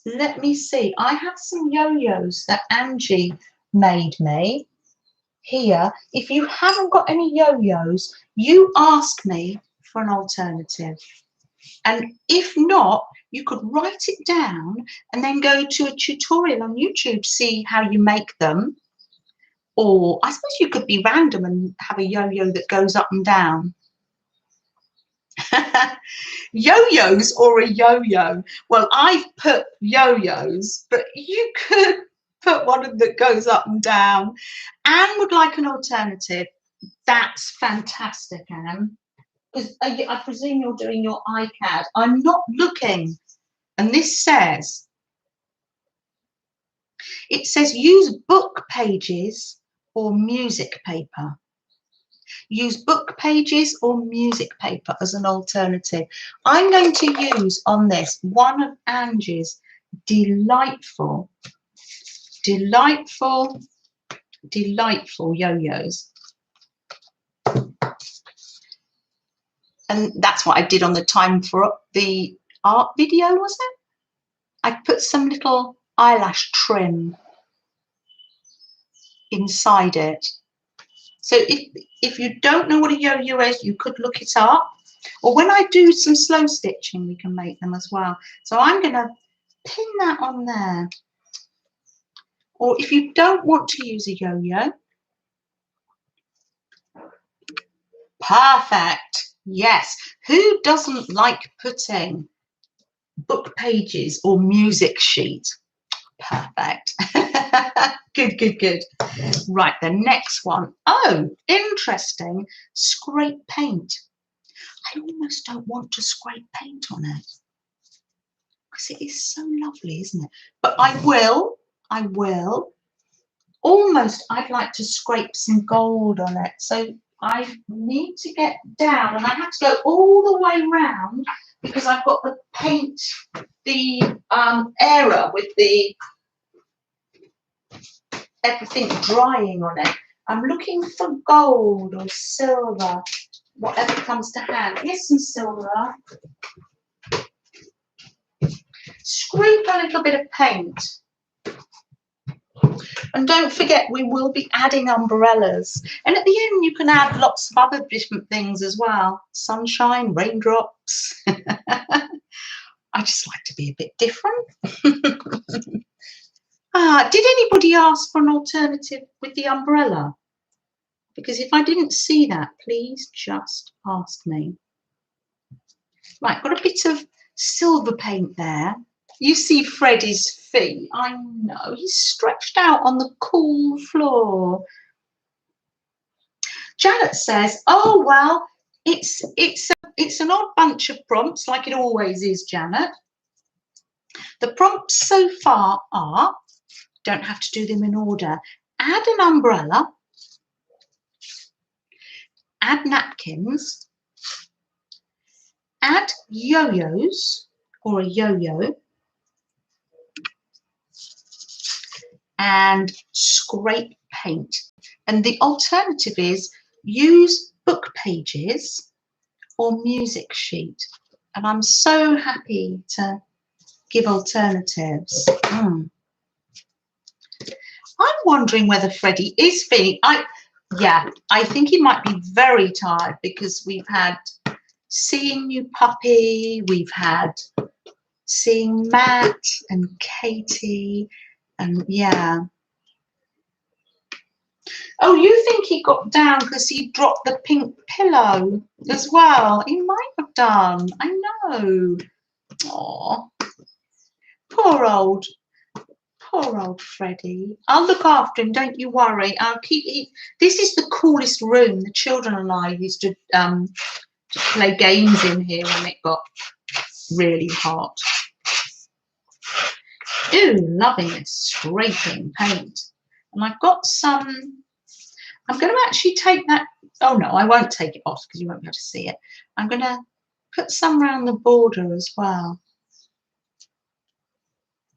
let me see. I have some yo-yos that Angie made me here. If you haven't got any yo-yos, you ask me for an alternative. And if not, you could write it down and then go to a tutorial on YouTube, see how you make them. Or I suppose you could be random and have a yo-yo that goes up and down. Yo-yos or a yo-yo? Well, I've put yo-yos, but you could put one that goes up and down. Anne would like an alternative. That's fantastic, Anne. Because I presume you're doing your iCAD. I'm not looking. And this says, it says use book pages or music paper. Use book pages or music paper as an alternative. I'm going to use on this one of Angie's delightful yo-yos. And that's what I did on the time for the art video, was it? I put some little eyelash trim inside it. So if you don't know what a yo-yo is, you could look it up. Or when I do some slow stitching, we can make them as well. So I'm going to pin that on there. Or if you don't want to use a yo-yo, perfect. Yes. Who doesn't like putting book pages or music sheet? Perfect. Good. Right, the next one. Oh, interesting. Scrape paint. I almost don't want to scrape paint on it because it is so lovely, isn't it? But I will. Almost, I'd like to scrape some gold on it. So I need to get down and I have to go all the way round because I've got the paint, the error with the everything drying on it. I'm looking for gold or silver, whatever comes to hand. Here's some silver. Scrape a little bit of paint. And don't forget, we will be adding umbrellas. And at the end, you can add lots of other different things as well. Sunshine, raindrops. I just like to be a bit different. Did anybody ask for an alternative with the umbrella? Because if I didn't see that, please just ask me. Right, got a bit of silver paint there. You see Freddie's feet. I know, he's stretched out on the cool floor. Janet says, oh, well, it's an odd bunch of prompts, like it always is, Janet. The prompts so far are, don't have to do them in order, add an umbrella, add napkins, add yo-yos or a yo-yo, and scrape paint. And the alternative is use book pages or music sheet. And I'm so happy to give alternatives. I'm wondering whether Freddie is feeling, I think he might be very tired because we've had seeing new puppy, we've had seeing Matt and Katie, and yeah. Oh, you think he got down because he dropped the pink pillow as well? He might have done. I know. Oh, poor old Freddie. I'll look after him. Don't you worry. I'll keep. This is the coolest room. The children and I used to play games in here when it got really hot. Ooh, loving this scraping paint. And I've got some. I'm going to actually take that. Oh no, I won't take it off because you won't be able to see it. I'm going to put some around the border as well.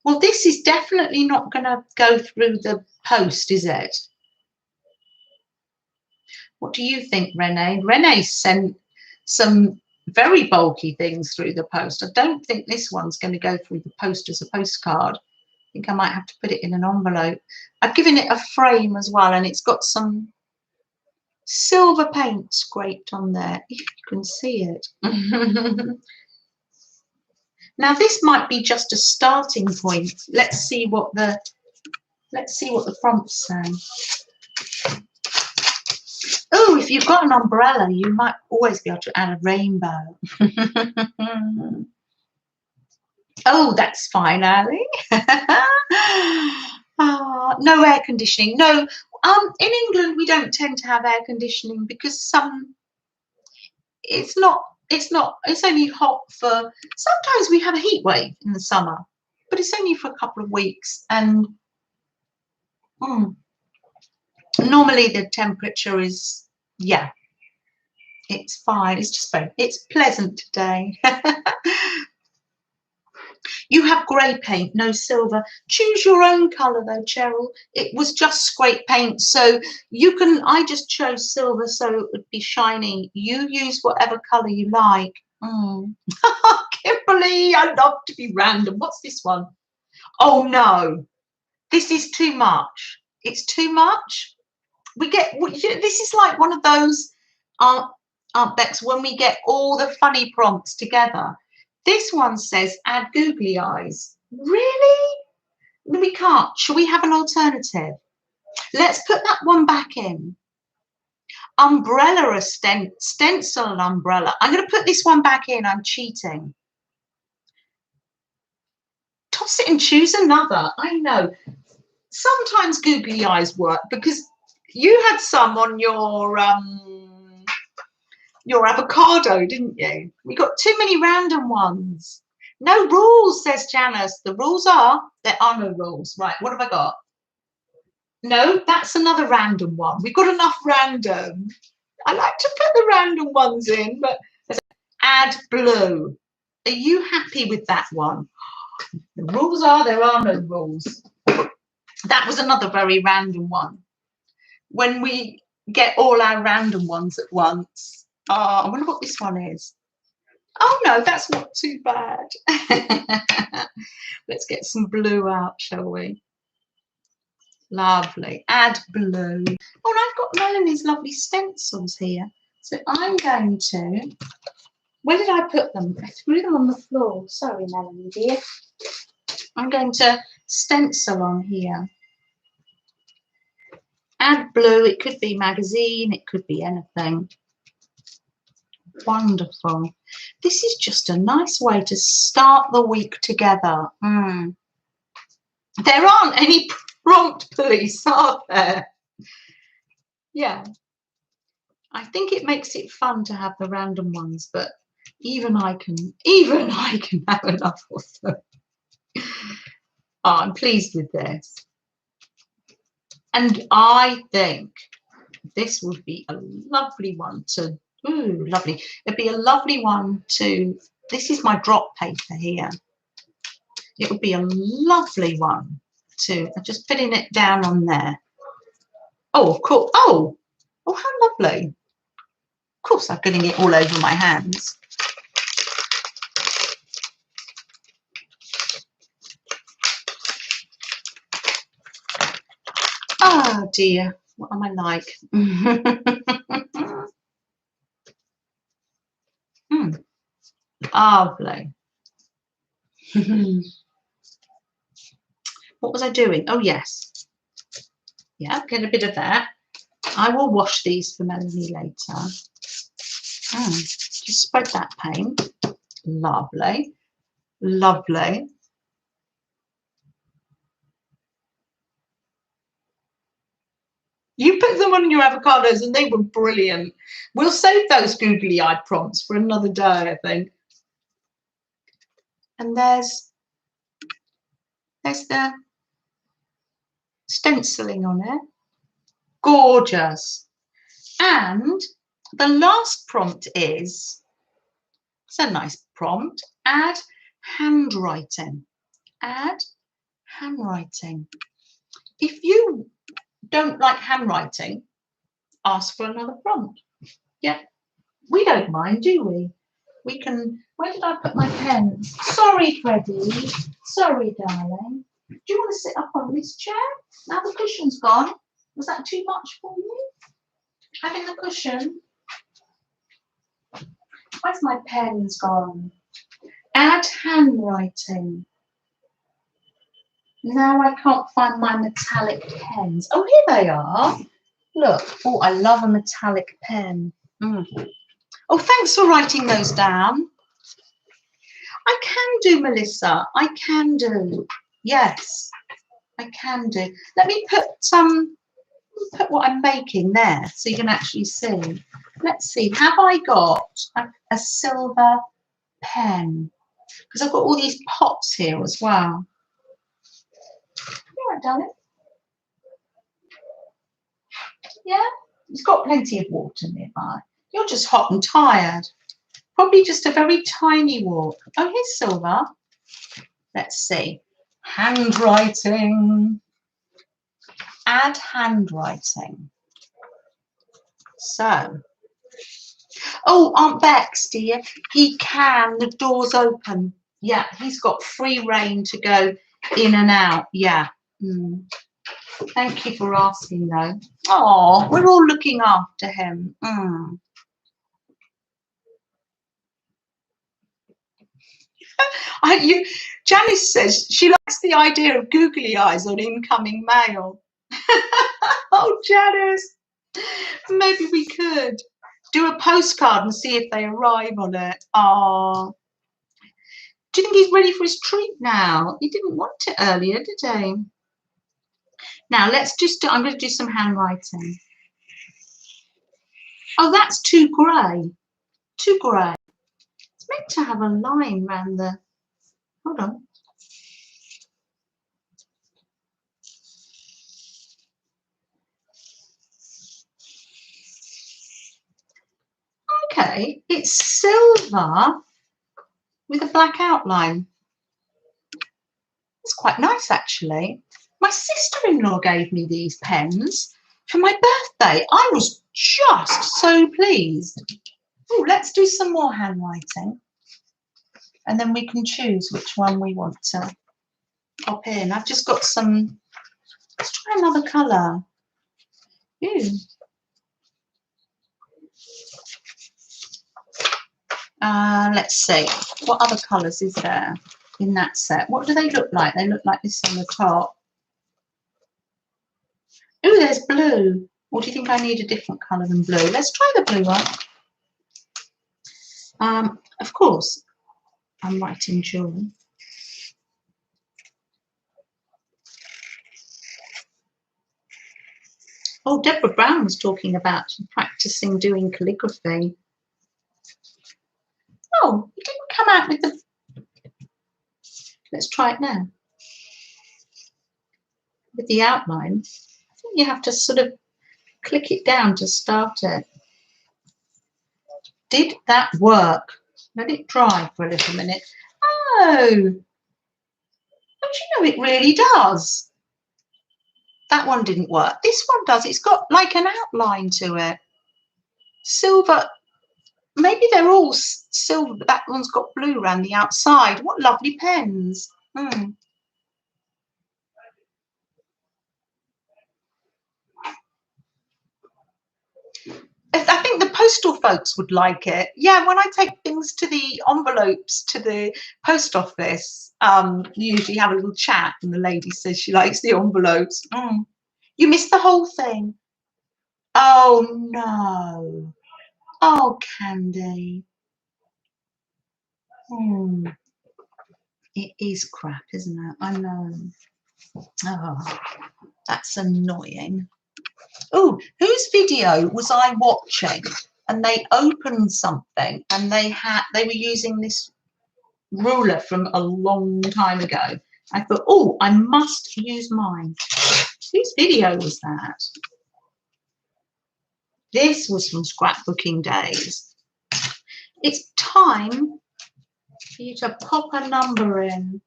Well, this is definitely not going to go through the post, is it? What do you think, Renee? Renee sent some very bulky things through the post. I don't think this one's going to go through the post as a postcard. I think I might have to put it in an envelope. I've given it a frame as well, and it's got some silver paint scraped on there, if you can see it. Now this might be just a starting point. Let's see what the prompts say. Oh, if you've got an umbrella, you might always be able to add a rainbow. Oh, that's fine, Ali. No air conditioning. No, in England we don't tend to have air conditioning because it's only hot for, sometimes we have a heat wave in the summer, but it's only for a couple of weeks, and normally the temperature is, yeah, it's fine. It's just it's pleasant today. You have grey paint, no silver. Choose your own colour though, Cheryl. It was just scrape paint, so you can, I just chose silver so it would be shiny. You use whatever colour you like. Kimberly, I love to be random. What's this one? Oh no, this is too much. It's too much. This is like one of those, Aunt Bex, when we get all the funny prompts together. This one says add googly eyes. Really? We can't. Shall we have an alternative? Let's put that one back in. Umbrella, stencil and umbrella. I'm going to put this one back in. I'm cheating. Toss it and choose another. I know. Sometimes googly eyes work because you had some on your avocado, didn't you? We got too many random ones. No rules, says Janice. The rules are, there are no rules. Right, what have I got? No, that's another random one. We've got enough random. I like to put the random ones in, but add blue. Are you happy with that one? The rules are, there are no rules. That was another very random one. When we get all our random ones at once. Oh, I wonder what this one is. Oh no, that's not too bad. Let's get some blue out, shall we? Lovely. Add blue. Oh, and I've got Melanie's lovely stencils here. So I'm going to, where did I put them? I threw them on the floor. Sorry, Melanie dear. I'm going to stencil on here. Add blue. It could be magazine. It could be anything. Wonderful. This is just a nice way to start the week together. There aren't any prompt police, are there? Yeah. I think it makes it fun to have the random ones, but even I can have enough of them. Oh, I'm pleased with this. And I think this would be a lovely one to, ooh, lovely. It'd be a lovely one to, this is my drop paper here. It would be a lovely one to, I'm just putting it down on there. Oh, of course. Oh, how lovely. Of course, I'm getting it all over my hands. Oh dear, what am I like? Lovely. What was I doing? Oh yes. Yeah, get a bit of that. I will wash these for Melanie later. Just spread that paint. Lovely. Lovely. You put them on your avocados and they were brilliant. We'll save those googly-eyed prompts for another day, I think. And there's the stenciling on it. Gorgeous. And the last prompt is, it's a nice prompt, add handwriting. Add handwriting. If you don't like handwriting, ask for another prompt. Yeah, we don't mind, do we? We can, where did I put my pen? Sorry, Freddie. Sorry, darling. Do you want to sit up on this chair? Now the cushion's gone. Was that too much for you? Having the cushion? Where's my pen's gone? Add handwriting. Now I can't find my metallic pens. Oh, here they are. Look. Oh, I love a metallic pen. Oh, thanks for writing those down. I can do, Melissa. I can do. Yes, I can do. Let me put what I'm making there so you can actually see. Let's see. Have I got a silver pen? Because I've got all these pots here as well. Yeah, darling. Yeah, it's got plenty of water nearby. You're just hot and tired. Probably just a very tiny walk. Oh, here's silver. Let's see. Handwriting. Add handwriting. So. Oh, Aunt Bex, dear. He can. The door's open. Yeah, he's got free rein to go in and out. Yeah. Thank you for asking, though. Oh, we're all looking after him. Janice says she likes the idea of googly eyes on incoming mail. Oh, Janice, maybe we could do a postcard and see if they arrive on it. Oh, do you think he's ready for his treat now? He didn't want it earlier, did he? Now let's just I'm going to do some handwriting. Oh, that's too grey. Too grey. It's meant to have a line around the. Hold on. Okay, it's silver with a black outline. It's quite nice, actually. My sister-in-law gave me these pens for my birthday. I was just so pleased. Oh, let's do some more handwriting. And then we can choose which one we want to pop in. I've just got some, let's try another colour. Ooh. Let's see, what other colours is there in that set? What do they look like? They look like this on the top. Oh, there's blue. Or do you think I need a different colour than blue? Let's try the blue one. Of course, I'm writing jewel. Oh, Deborah Brown was talking about practicing doing calligraphy. Oh, you didn't come out with the... Let's try it now. With the outline, I think you have to sort of click it down to start it. Did that work? Let it dry for a little minute. Oh, don't you know it really does? That one didn't work. This one does. It's got like an outline to it. Silver. Maybe they're all silver, but that one's got blue around the outside. What lovely pens. I think the postal folks would like it. Yeah, when I take things to the envelopes to the post office, you usually have a little chat and the lady says she likes the envelopes. You missed the whole thing. Oh, no. Oh, Candy. It is crap, isn't it? I know. Oh, that's annoying. Oh, whose video was I watching? And they opened something and they were using this ruler from a long time ago. I thought, oh, I must use mine. Whose video was that? This was from scrapbooking days. It's time for you to pop a number in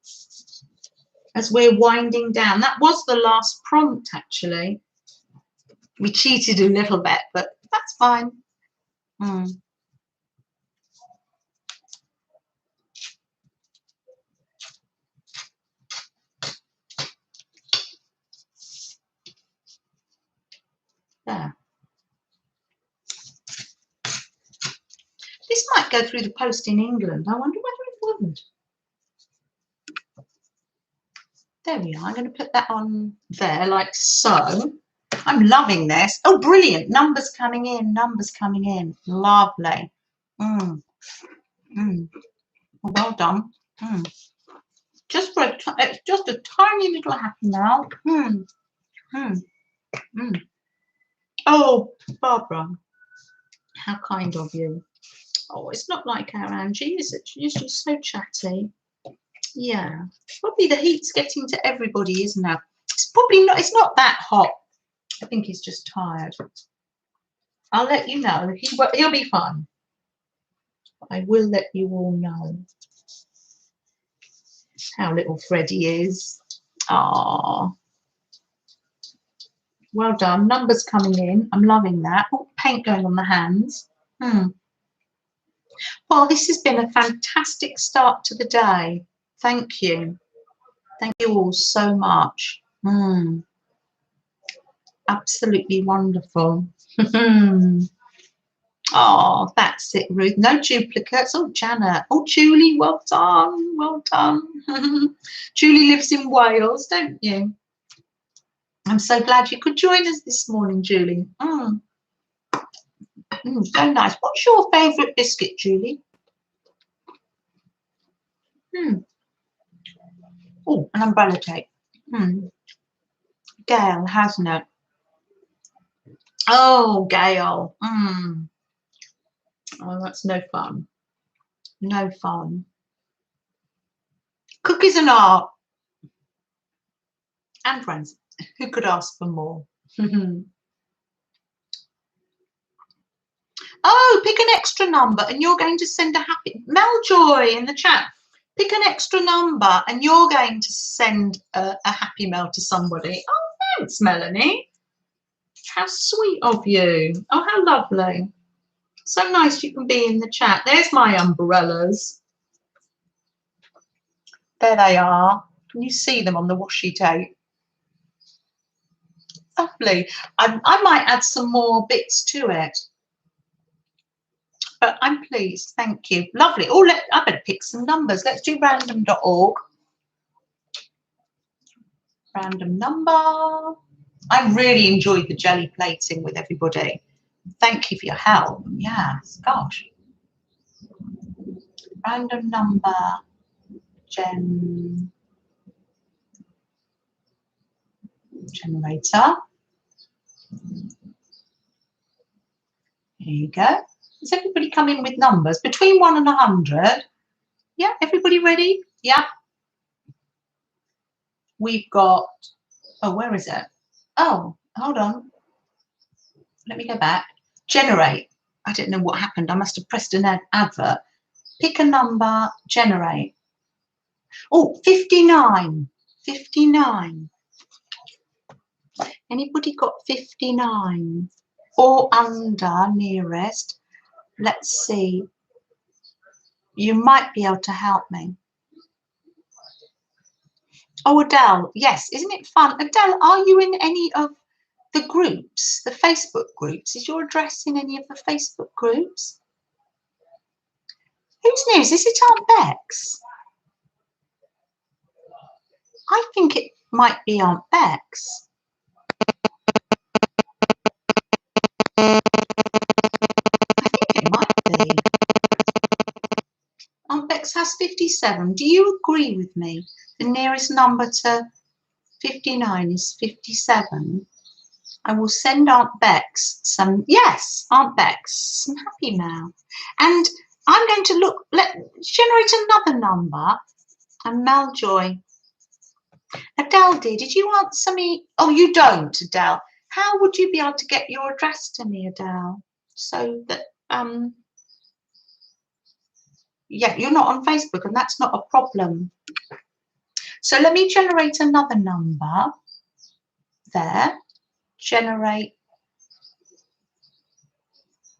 as we're winding down. That was the last prompt, actually. We cheated a little bit, but that's fine. There. This might go through the post in England. I wonder whether it would. There we are. I'm going to put that on there like so. I'm loving this. Oh, brilliant. Numbers coming in. Numbers coming in. Lovely. Well done. Just for just a tiny little happy now. Oh, Barbara, how kind of you. Oh, it's not like our Angie, is it? She's just so chatty. Yeah, probably the heat's getting to everybody, isn't it? It's probably not. It's not that hot. I think he's just tired. I'll let you know. He'll be fine. I will let you all know how little Freddie is. Ah, well done. Numbers coming in. I'm loving that. Oh, paint going on the hands. Well, this has been a fantastic start to the day. Thank you. Thank you all so much. Absolutely wonderful. Oh, that's it, Ruth. No duplicates. Oh, Janet. Oh, Julie, well done. Well done. Julie lives in Wales, don't you? I'm so glad you could join us this morning, Julie. So nice. What's your favourite biscuit, Julie? Oh, an umbrella tape. Gell, hasn't it? Oh, Gale. Oh, that's no fun. No fun. Cookies and art. And friends. Who could ask for more? Oh, pick an extra number and you're going to send a happy Meljoy in the chat. Pick an extra number and you're going to send a happy mail to somebody. Oh, thanks, Melanie. How sweet of you. Oh, how lovely. So nice you can be in the chat. There's my umbrellas. There they are. Can you see them on the washi tape? Lovely. I might add some more bits to it. But I'm pleased. Thank you. Lovely. Oh, I better pick some numbers. Let's do random.org. Random number. I really enjoyed the jelly plating with everybody. Thank you for your help. Yes, gosh. Random number. Generator. Here you go. Does everybody come in with numbers? Between 1 and 100. Yeah, everybody ready? Yeah. We've got, oh, where is it? Oh, hold on. Let me go back. Generate. I don't know what happened. I must have pressed an advert. Pick a number, generate. Oh, 59. 59. Anybody got 59? Or under, nearest? Let's see. You might be able to help me. Oh, Adele, yes. Isn't it fun? Adele, are you in any of the groups, the Facebook groups? Is your address in any of the Facebook groups? Whose news? Is it Aunt Bex? I think it might be Aunt Bex. I think it might be. Aunt Bex has 57. Do you agree with me? The nearest number to 59 is 57. I will send Aunt Bex some, yes, Aunt Bex, some happy mail. And I'm going to look, generate another number. And Maljoy. Adele, dear, did you answer me? Oh, you don't, Adele. How would you be able to get your address to me, Adele? So that, yeah, you're not on Facebook and that's not a problem. So let me generate another number. There. Generate.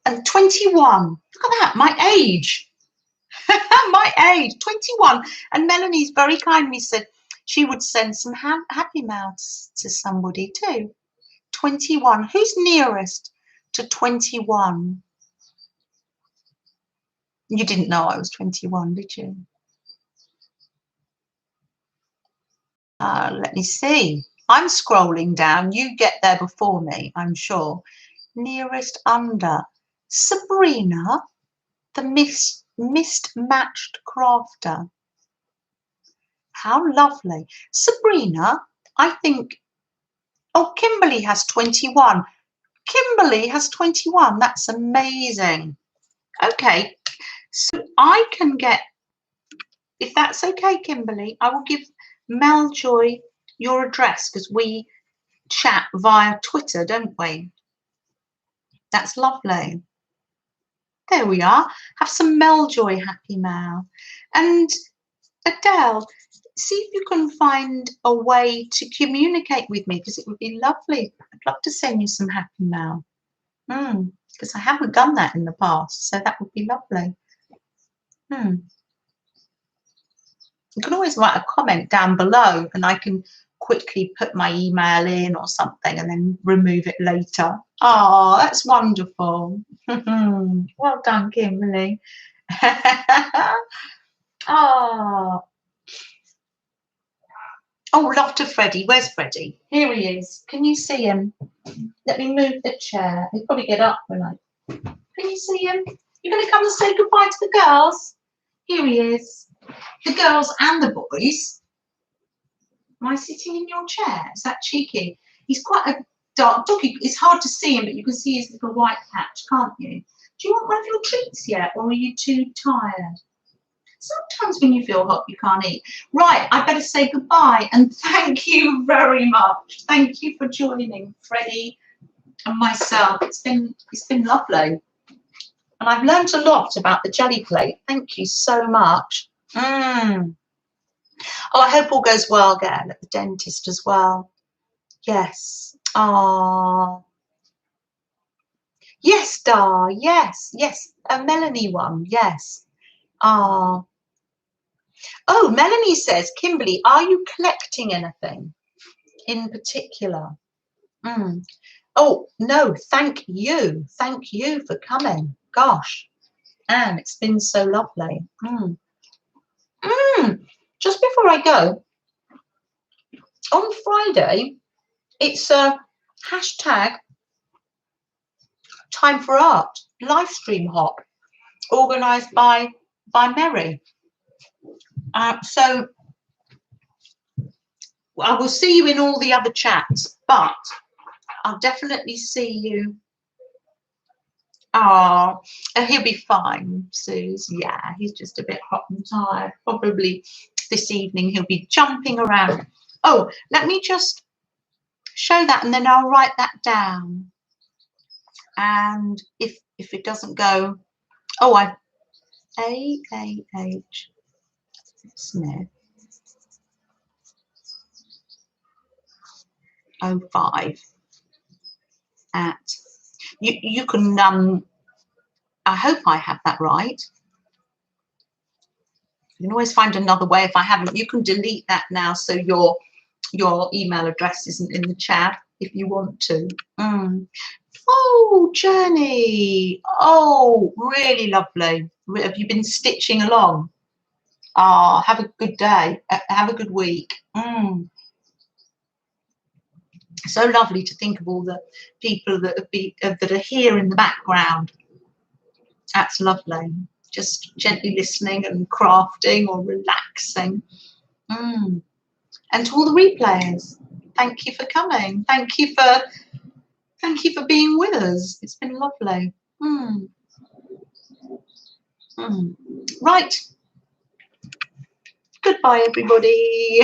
And 21. Look at that, my age. My age, 21. And Melanie's very kindly said she would send some happy mails to somebody too. 21. Who's nearest to 21? You didn't know I was 21, did you? Let me see. I'm scrolling down. You get there before me, I'm sure. Nearest under. Sabrina, the mismatched crafter. How lovely. Sabrina, I think, oh, Kimberly has 21. Kimberly has 21. That's amazing. Okay, so I can get, if that's okay, Kimberly, I will give Maljoy your address because we chat via Twitter, don't we? That's lovely. There we are. Have some Maljoy happy mail. And Adele, see if you can find a way to communicate with me because it would be lovely. I'd love to send you some happy mail because I haven't done that in the past, so that would be lovely. You can always write a comment down below and I can quickly put my email in or something and then remove it later. Oh, that's wonderful. Well done, Kimberly. Oh. Oh, love to Freddie. Where's Freddie? Here he is. Can you see him? Let me move the chair. He'll probably get up when I... Can you see him? You're going to come and say goodbye to the girls? Here he is. The girls and the boys. Am I sitting in your chair? Is that cheeky? He's quite a dark doggy. It's hard to see him, but you can see his little white patch, can't you? Do you want one of your treats yet, or are you too tired? Sometimes when you feel hot, you can't eat. Right, I better say goodbye, and thank you very much. Thank you for joining, Freddie and myself. It's been lovely, and I've learned a lot about the jelly plate. Thank you so much. Mm. Oh, I hope all goes well, Gell, at the dentist as well. Yes. Oh, yes, Dar. Yes, yes. A Melanie one. Yes. Ah. Oh, Melanie says, Kimberly, are you collecting anything in particular? Mm. Oh, no, thank you. Thank you for coming. Gosh, Anne, it's been so lovely. Mm. Mm. Just before I go, on Friday, it's a hashtag Time for Art live stream hop organised by Mary. So I will see you in all the other chats, but I'll definitely see you. Oh, he'll be fine, Suze. Yeah, he's just a bit hot and tired. Probably this evening he'll be jumping around. Oh, let me just show that and then I'll write that down. And if it doesn't go, oh, A-A-H Smith 05 at, you can, I hope I have that right. You can always find another way if I haven't. You can delete that now so your email address isn't in the chat if you want to. Mm. Oh, Journey. Oh, really lovely. Have you been stitching along? Ah, have a good day. Have a good week. Mm. So lovely to think of all the people that are here in the background. That's lovely. Just gently listening and crafting or relaxing. Mm. And to all the replayers, thank you for coming. Thank you for being with us. It's been lovely. Mm. Mm. Right. Goodbye, everybody.